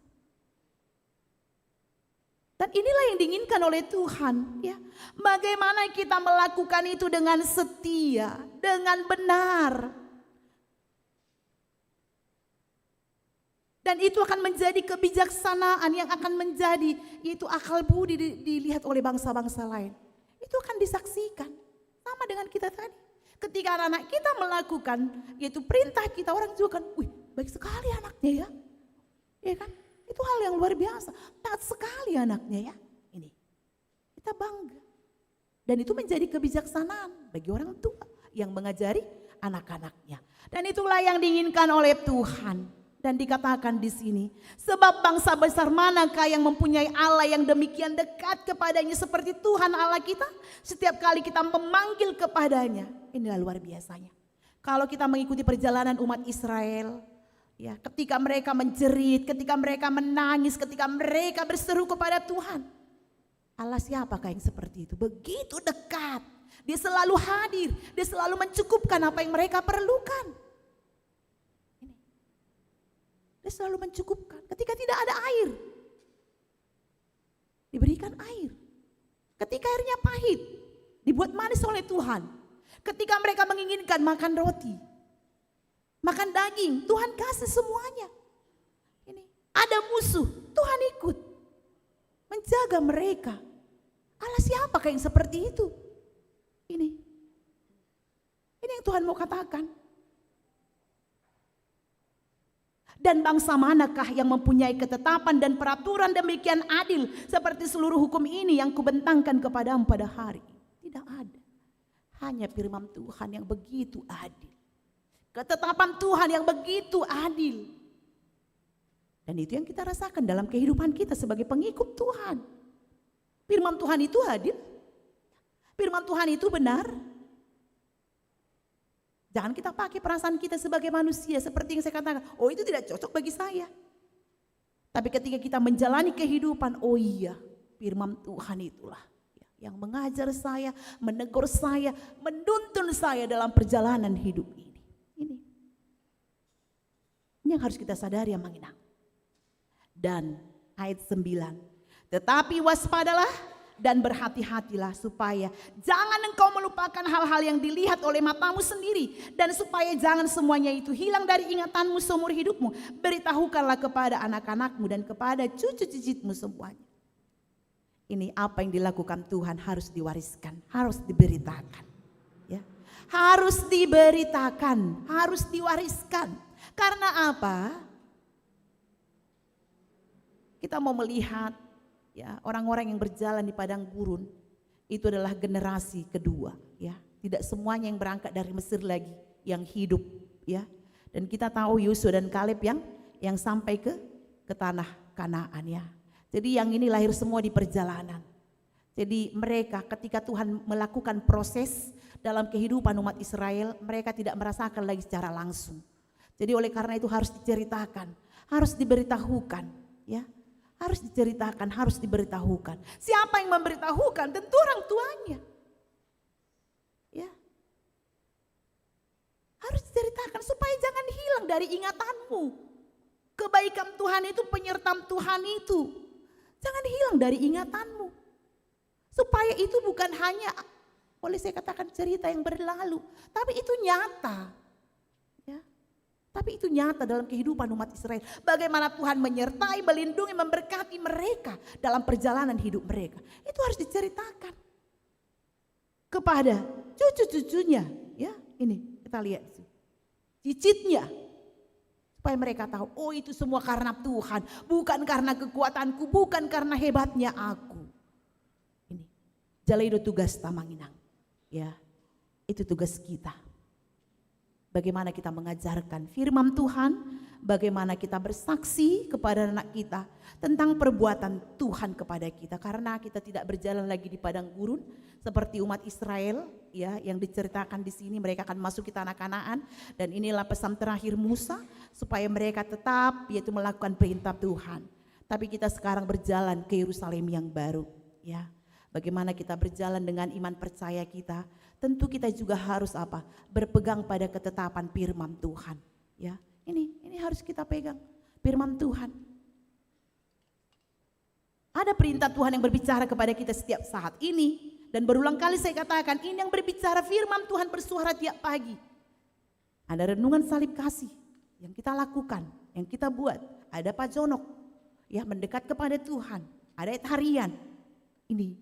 Dan inilah yang diinginkan oleh Tuhan, ya. Bagaimana kita melakukan itu dengan setia, dengan benar. Dan itu akan menjadi kebijaksanaan yang akan menjadi, yaitu akal budi dilihat oleh bangsa-bangsa lain. Itu akan disaksikan, sama dengan kita tadi. Ketika anak-anak kita melakukan, yaitu perintah kita, orang juga kan, wih baik sekali anaknya ya. Ya kan? Itu hal yang luar biasa, taat sekali anaknya ya. Ini, kita bangga. Dan itu menjadi kebijaksanaan bagi orang tua yang mengajari anak-anaknya. Dan itulah yang diinginkan oleh Tuhan. Dan dikatakan di sini, sebab bangsa besar manakah yang mempunyai Allah yang demikian dekat kepadanya seperti Tuhan Allah kita, setiap kali kita memanggil kepadanya. Inilah luar biasanya. Kalau kita mengikuti perjalanan umat Israel, ya, ketika mereka menjerit, ketika mereka menangis, ketika mereka berseru kepada Tuhan, Allah siapakah yang seperti itu? Begitu dekat, dia selalu hadir, dia selalu mencukupkan apa yang mereka perlukan. Dia selalu mencukupkan. Ketika tidak ada air, diberikan air. Ketika airnya pahit, dibuat manis oleh Tuhan. Ketika mereka menginginkan makan roti, makan daging, Tuhan kasih semuanya. Ini ada musuh, Tuhan ikut menjaga mereka. Allah siapakah yang seperti itu? Ini yang Tuhan mau katakan. Dan bangsa manakah yang mempunyai ketetapan dan peraturan demikian adil seperti seluruh hukum ini yang kubentangkan kepadamu pada hari ini? Tidak ada. Hanya firman Tuhan yang begitu adil. Ketetapan Tuhan yang begitu adil. Dan itu yang kita rasakan dalam kehidupan kita sebagai pengikut Tuhan. Firman Tuhan itu adil. Firman Tuhan itu benar. Jangan kita pakai perasaan kita sebagai manusia seperti yang saya katakan, oh itu tidak cocok bagi saya. Tapi ketika kita menjalani kehidupan, oh iya firman Tuhan itulah yang mengajar saya, menegur saya, menuntun saya dalam perjalanan hidup ini. Ini yang harus kita sadari yang menginang. Dan ayat 9, tetapi waspadalah dan berhati-hatilah supaya jangan engkau melupakan hal-hal yang dilihat oleh matamu sendiri, dan supaya jangan semuanya itu hilang dari ingatanmu seumur hidupmu. Beritahukanlah kepada anak-anakmu dan kepada cucu-cucumu semuanya. Ini apa yang dilakukan Tuhan harus diwariskan, harus diberitakan. Ya. Harus diberitakan, harus diwariskan. Karena apa? Kita mau melihat ya, orang-orang yang berjalan di padang gurun itu adalah generasi kedua, ya. Tidak semuanya yang berangkat dari Mesir lagi yang hidup, ya. Dan kita tahu Yosua dan Kaleb yang sampai ke tanah Kanaan, ya. Jadi yang ini lahir semua di perjalanan. Jadi mereka ketika Tuhan melakukan proses dalam kehidupan umat Israel, mereka tidak merasakan lagi secara langsung. Jadi oleh karena itu harus diceritakan, harus diberitahukan, ya. Harus diceritakan, harus diberitahukan. Siapa yang memberitahukan? Tentu orang tuanya. Ya. Harus diceritakan supaya jangan hilang dari ingatanmu. Kebaikan Tuhan itu, penyertaan Tuhan itu jangan hilang dari ingatanmu. Supaya itu bukan hanya, boleh saya katakan cerita yang berlalu, tapi itu nyata. Tapi itu nyata dalam kehidupan umat Israel. Bagaimana Tuhan menyertai, melindungi, memberkati mereka dalam perjalanan hidup mereka. Itu harus diceritakan kepada cucu-cucunya. Ya, ini kita lihat cicitnya. Supaya mereka tahu, oh itu semua karena Tuhan. Bukan karena kekuatanku, bukan karena hebatnya aku. Ini, jalaido tugas tamanginang. Ya, itu tugas kita. Bagaimana kita mengajarkan firman Tuhan bagaimana kita bersaksi kepada anak kita tentang perbuatan Tuhan kepada kita, karena kita tidak berjalan lagi di padang gurun seperti umat Israel ya yang diceritakan di sini. Mereka akan masuk ke tanah Kanaan, dan inilah pesan terakhir Musa supaya mereka tetap yaitu melakukan perintah Tuhan. Tapi kita sekarang berjalan ke Yerusalem yang baru ya. Bagaimana kita berjalan dengan iman percaya kita? Tentu kita juga harus apa? Berpegang pada ketetapan firman Tuhan ya. Ini harus kita pegang firman Tuhan. Ada perintah Tuhan yang berbicara kepada kita setiap saat ini, dan berulang kali saya katakan ini yang berbicara firman Tuhan bersuara tiap pagi. Ada renungan salib kasih yang kita lakukan, yang kita buat. Ada pajonok ya, mendekat kepada Tuhan. Ada harian. Ini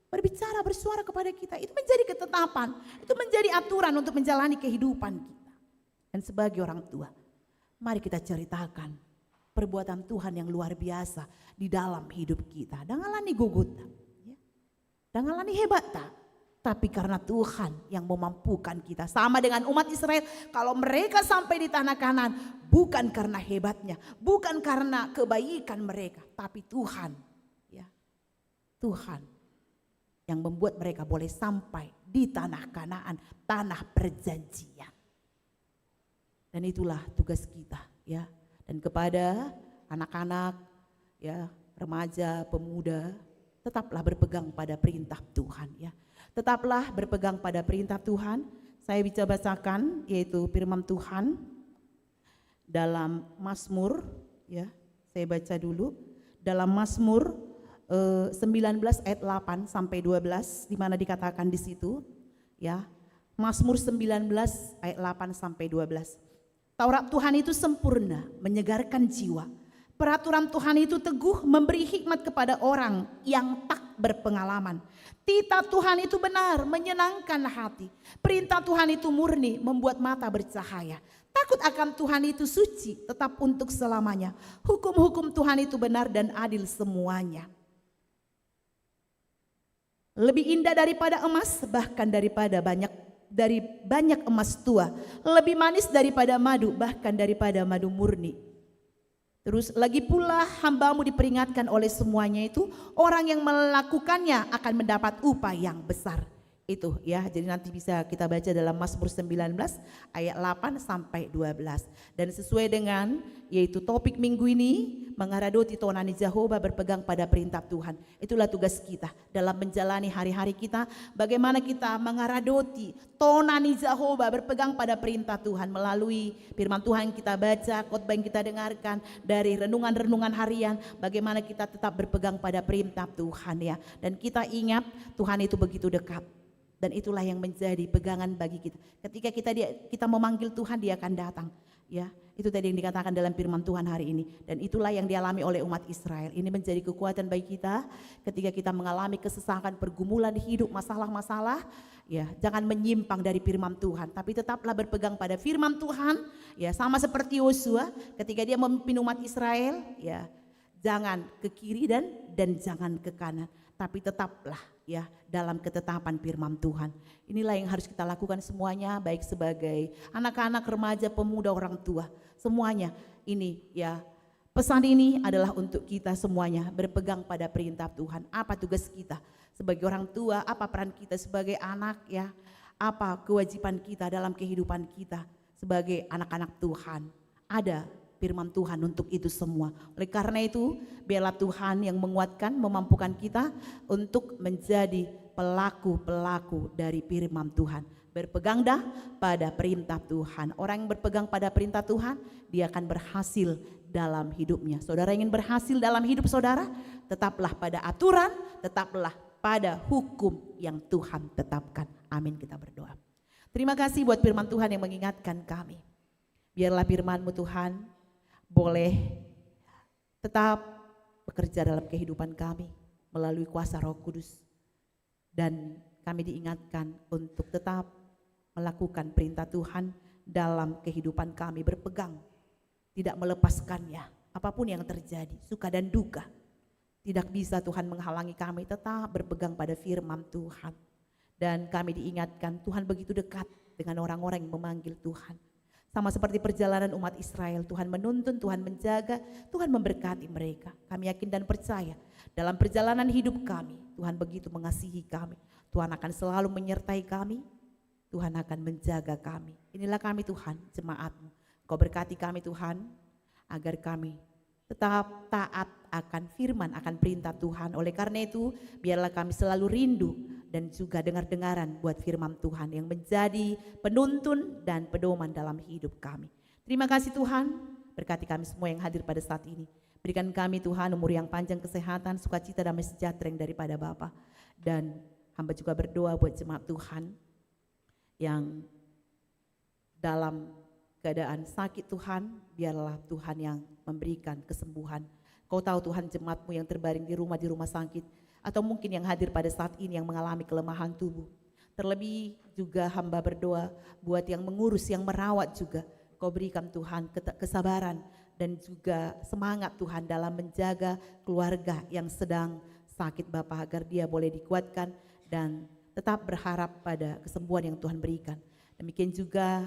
berbicara bersuara kepada kita. Itu menjadi ketetapan, itu menjadi aturan untuk menjalani kehidupan kita. Dan sebagai orang tua, mari kita ceritakan perbuatan Tuhan yang luar biasa di dalam hidup kita. Dangalani gugut, ya. Dangalani hebat tak? Tapi karena Tuhan yang memampukan kita. Sama dengan umat Israel, kalau mereka sampai di tanah Kanaan, bukan karena hebatnya, bukan karena kebaikan mereka, tapi Tuhan, ya, Tuhan yang membuat mereka boleh sampai di tanah Kanaan, tanah perjanjian. Dan itulah tugas kita, ya. Dan kepada anak-anak, ya, remaja, pemuda, tetaplah berpegang pada perintah Tuhan, ya. Tetaplah berpegang pada perintah Tuhan. Saya bisa bacakan yaitu firman Tuhan dalam Mazmur, ya. Saya baca dulu dalam Mazmur 19 ayat 8 sampai 12, di mana dikatakan di situ, ya. Mazmur 19 ayat 8 sampai 12. Taurat Tuhan itu sempurna, menyegarkan jiwa. Peraturan Tuhan itu teguh, memberi hikmat kepada orang yang tak berpengalaman. Titah Tuhan itu benar, menyenangkan hati. Perintah Tuhan itu murni, membuat mata bercahaya. Takut akan Tuhan itu suci, tetap untuk selamanya. Hukum-hukum Tuhan itu benar dan adil semuanya. Lebih indah daripada emas, bahkan dari banyak emas tua, lebih manis daripada madu, bahkan daripada madu murni. Terus lagi pula hambamu diperingatkan oleh semuanya itu, orang yang melakukannya akan mendapat upah yang besar. Itu ya, jadi nanti bisa kita baca dalam Mazmur 19 ayat 8 sampai 12. Dan sesuai dengan yaitu topik minggu ini, mengaradoti tonani Jehovah, berpegang pada perintah Tuhan. Itulah tugas kita dalam menjalani hari-hari kita, bagaimana kita mengaradoti tonani Jehovah, berpegang pada perintah Tuhan melalui firman Tuhan yang kita baca, khotbah yang kita dengarkan, dari renungan-renungan harian, bagaimana kita tetap berpegang pada perintah Tuhan, ya. Dan kita ingat Tuhan itu begitu dekat. Dan itulah yang menjadi pegangan bagi kita. Ketika kita memanggil Tuhan, Dia akan datang. Ya, itu tadi yang dikatakan dalam firman Tuhan hari ini. Dan itulah yang dialami oleh umat Israel. Ini menjadi kekuatan bagi kita ketika kita mengalami kesesakan, pergumulan hidup, masalah-masalah. Ya, jangan menyimpang dari firman Tuhan, tapi tetaplah berpegang pada firman Tuhan. Ya, sama seperti Yosua ketika dia memimpin umat Israel. Ya, jangan ke kiri dan jangan ke kanan, tapi tetaplah ya dalam ketetapan firman Tuhan. Inilah yang harus kita lakukan semuanya, baik sebagai anak-anak, remaja, pemuda, orang tua, semuanya. Ini ya, pesan ini adalah untuk kita semuanya, berpegang pada perintah Tuhan. Apa tugas kita sebagai orang tua, apa peran kita sebagai anak, ya, apa kewajiban kita dalam kehidupan kita sebagai anak-anak Tuhan. Ada firman Tuhan untuk itu semua. Oleh karena itu, biarlah Tuhan yang menguatkan, memampukan kita untuk menjadi pelaku-pelaku dari firman Tuhan. Berpegang dah pada perintah Tuhan. Orang yang berpegang pada perintah Tuhan, dia akan berhasil dalam hidupnya. Saudara ingin berhasil dalam hidup saudara? Tetaplah pada aturan, tetaplah pada hukum yang Tuhan tetapkan. Amin, kita berdoa. Terima kasih buat firman Tuhan yang mengingatkan kami. Biarlah firman-Mu Tuhan boleh tetap bekerja dalam kehidupan kami melalui kuasa Roh Kudus, dan kami diingatkan untuk tetap melakukan perintah Tuhan dalam kehidupan kami, berpegang, tidak melepaskannya apapun yang terjadi, suka dan duka. Tidak bisa Tuhan menghalangi kami tetap berpegang pada firman Tuhan. Dan kami diingatkan Tuhan begitu dekat dengan orang-orang yang memanggil Tuhan. Sama seperti perjalanan umat Israel, Tuhan menuntun, Tuhan menjaga, Tuhan memberkati mereka. Kami yakin dan percaya dalam perjalanan hidup kami, Tuhan begitu mengasihi kami. Tuhan akan selalu menyertai kami, Tuhan akan menjaga kami. Inilah kami Tuhan, jemaat-Mu. Kau berkati kami Tuhan, agar kami tetap taat akan firman, akan perintah Tuhan. Oleh karena itu, biarlah kami selalu rindu dan juga dengar-dengaran buat firman Tuhan yang menjadi penuntun dan pedoman dalam hidup kami. Terima kasih Tuhan, berkati kami semua yang hadir pada saat ini. Berikan kami Tuhan umur yang panjang, kesehatan, sukacita, damai sejahtera yang daripada Bapa. Dan hamba juga berdoa buat jemaat Tuhan yang dalam keadaan sakit Tuhan, biarlah Tuhan yang memberikan kesembuhan. Kau tahu Tuhan jemaat-Mu yang terbaring di rumah sakit, atau mungkin yang hadir pada saat ini yang mengalami kelemahan tubuh. Terlebih juga hamba berdoa buat yang mengurus, yang merawat juga. Kau berikan Tuhan kesabaran dan juga semangat Tuhan dalam menjaga keluarga yang sedang sakit Bapa, agar dia boleh dikuatkan dan tetap berharap pada kesembuhan yang Tuhan berikan. Demikian juga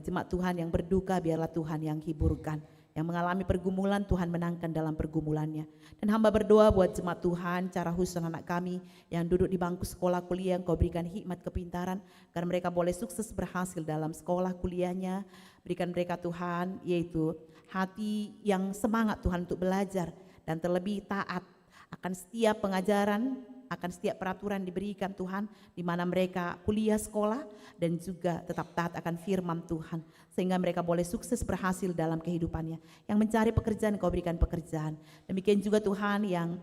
jemaat Tuhan yang berduka, biarlah Tuhan yang hiburkan. Yang mengalami pergumulan, Tuhan menangkan dalam pergumulannya. Dan hamba berdoa buat jemaat Tuhan, cara khusus anak kami yang duduk di bangku sekolah kuliah, Engkau berikan hikmat kepintaran, agar mereka boleh sukses berhasil dalam sekolah kuliahnya. Berikan mereka Tuhan, yaitu hati yang semangat Tuhan untuk belajar, dan terlebih taat akan setiap pengajaran, akan setiap peraturan diberikan Tuhan, di mana mereka kuliah sekolah dan juga tetap taat akan firman Tuhan, sehingga mereka boleh sukses berhasil dalam kehidupannya. Yang mencari pekerjaan, Kau berikan pekerjaan. Demikian juga Tuhan yang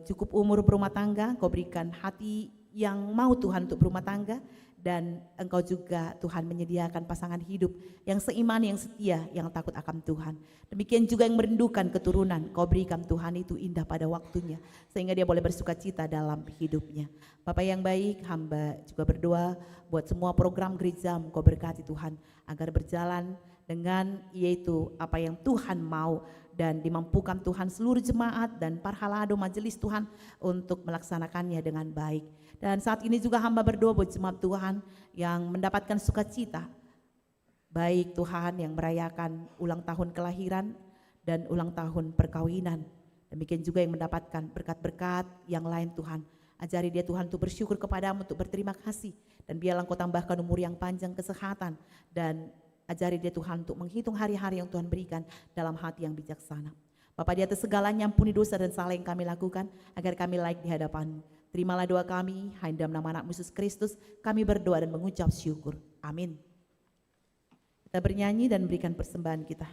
cukup umur berumah tangga, Kau berikan hati yang mau Tuhan untuk berumah tangga, dan Engkau juga Tuhan menyediakan pasangan hidup yang seiman, yang setia, yang takut akan Tuhan. Demikian juga yang merindukan keturunan, Kau berikan Tuhan itu indah pada waktunya, sehingga dia boleh bersuka cita dalam hidupnya. Bapak yang baik, hamba juga berdoa buat semua program gereja, Kau berkati Tuhan, agar berjalan dengan yaitu apa yang Tuhan mau, dan dimampukan Tuhan seluruh jemaat dan parhalado majelis Tuhan untuk melaksanakannya dengan baik. Dan saat ini juga hamba berdoa buat jemaat Tuhan yang mendapatkan sukacita, baik Tuhan yang merayakan ulang tahun kelahiran dan ulang tahun perkawinan. Demikian juga yang mendapatkan berkat-berkat yang lain Tuhan. Ajari dia Tuhan untuk bersyukur kepadamu, untuk berterima kasih, dan biarlah Engkau tambahkan umur yang panjang, kesehatan, dan ajari dia Tuhan untuk menghitung hari-hari yang Tuhan berikan dalam hati yang bijaksana. Bapa di atas segalanya, ampuni dosa dan salah yang kami lakukan, agar kami layak di hadapan-Mu. Terimalah doa kami, hanya dalam nama anak Yesus Kristus kami berdoa dan mengucap syukur. Amin. Kita bernyanyi dan berikan persembahan kita.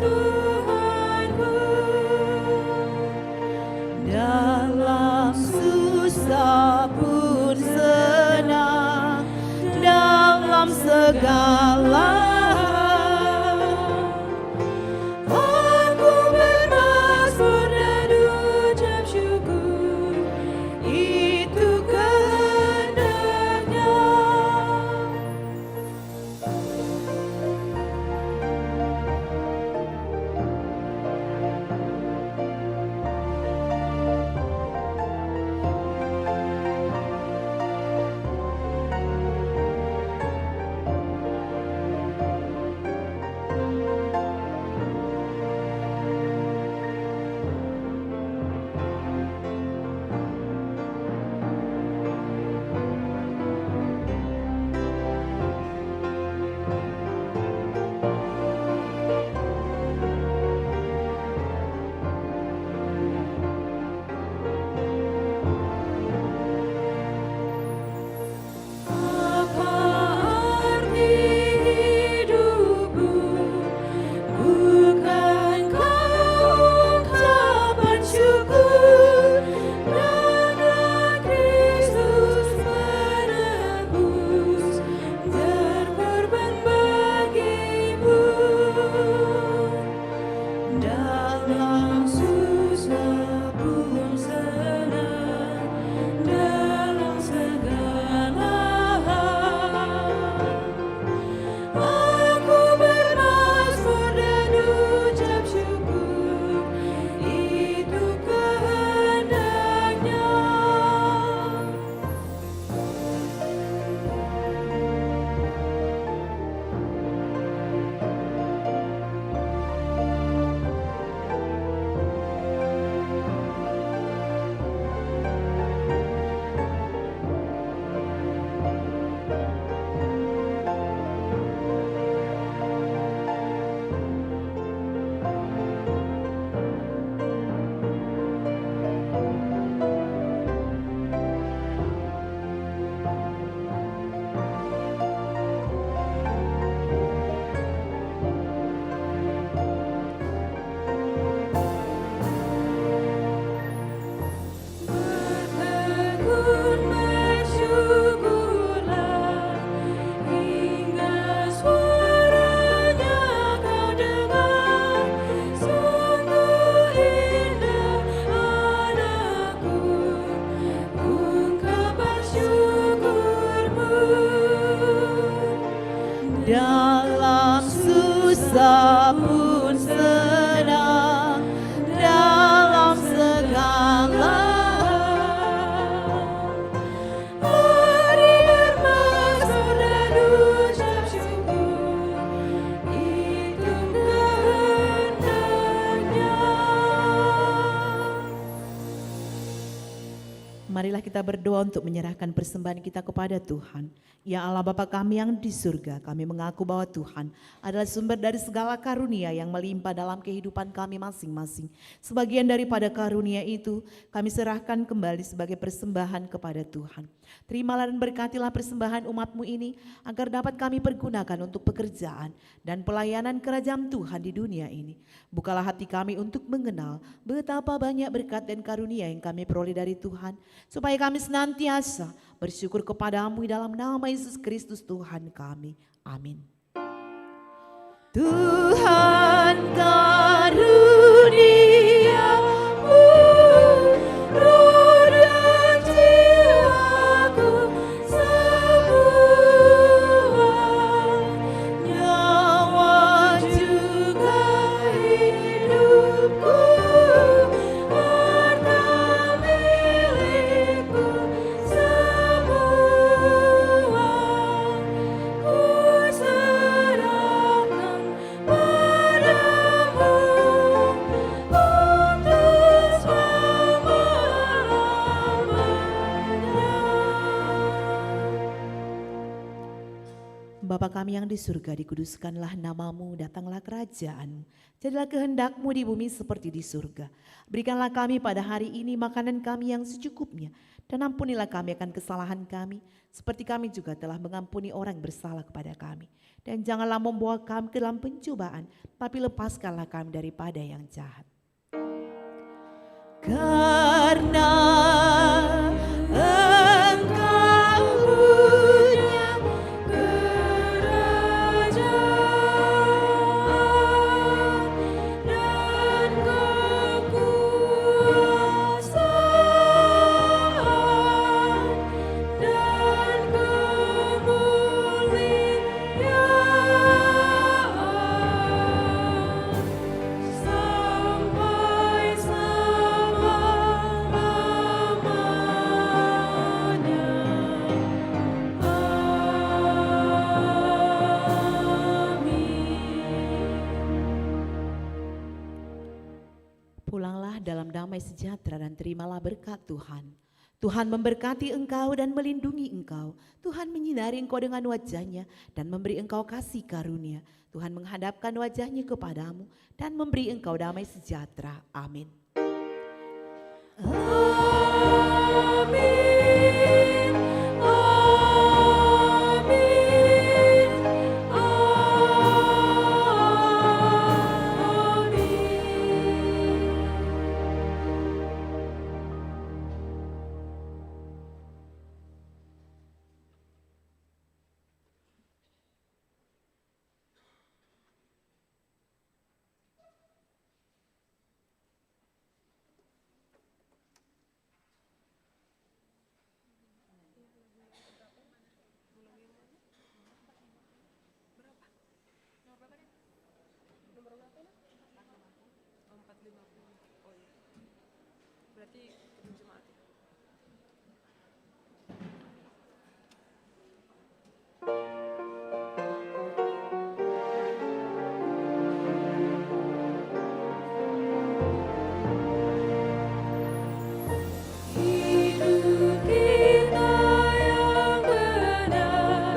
Tuhan pun senang dalam segala hal. Mari bermasmur dan ucap syukur, itu kehendaknya. Marilah kita berdoa untuk menyerahkan persembahan kita kepada Tuhan. Ya Allah Bapa kami yang di surga, kami mengaku bahwa Tuhan adalah sumber dari segala karunia yang melimpah dalam kehidupan kami masing-masing. Sebagian daripada karunia itu kami serahkan kembali sebagai persembahan kepada Tuhan. Terimalah dan berkatilah persembahan umat-Mu ini agar dapat kami pergunakan untuk pekerjaan dan pelayanan kerajaan Tuhan di dunia ini. Bukalah hati kami untuk mengenal betapa banyak berkat dan karunia yang kami peroleh dari Tuhan, supaya kami senantiasa bersyukur kepada-Mu dalam nama Yesus Kristus Tuhan kami. Amin. Tuhan karunia-Mu, roh dan jiwaku semua, nyawa juga hidupku, harta milikku semua, ku serahkan padamu untuk selama-lamanya. Bapa kami yang di surga, dikuduskanlah nama-Mu, datanglah kerajaan-Mu. Jadilah kehendak-Mu di bumi seperti di surga. Berikanlah kami pada hari ini makanan kami yang secukupnya, dan ampunilah kami akan kesalahan kami, seperti kami juga telah mengampuni orang bersalah kepada kami. Dan janganlah membawa kami ke dalam pencobaan, tapi lepaskanlah kami daripada yang jahat. Karena Engkau punya kerajaan dan kekuasaan dan kemuliaan sampai selama-lamanya. Amin. Pulanglah dalam damai sejahtera dan terimalah berkat Tuhan. Tuhan memberkati engkau dan melindungi engkau. Tuhan menyinari engkau dengan wajah-Nya dan memberi engkau kasih karunia. Tuhan menghadapkan wajah-Nya kepadamu dan memberi engkau damai sejahtera. Amin. Amin. Amin. Hidup kita yang benar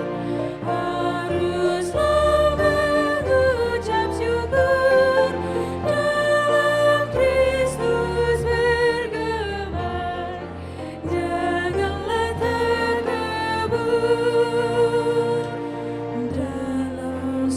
haruslah mengucap syukur, dalam Kristus bergema, janganlah terkabur dalam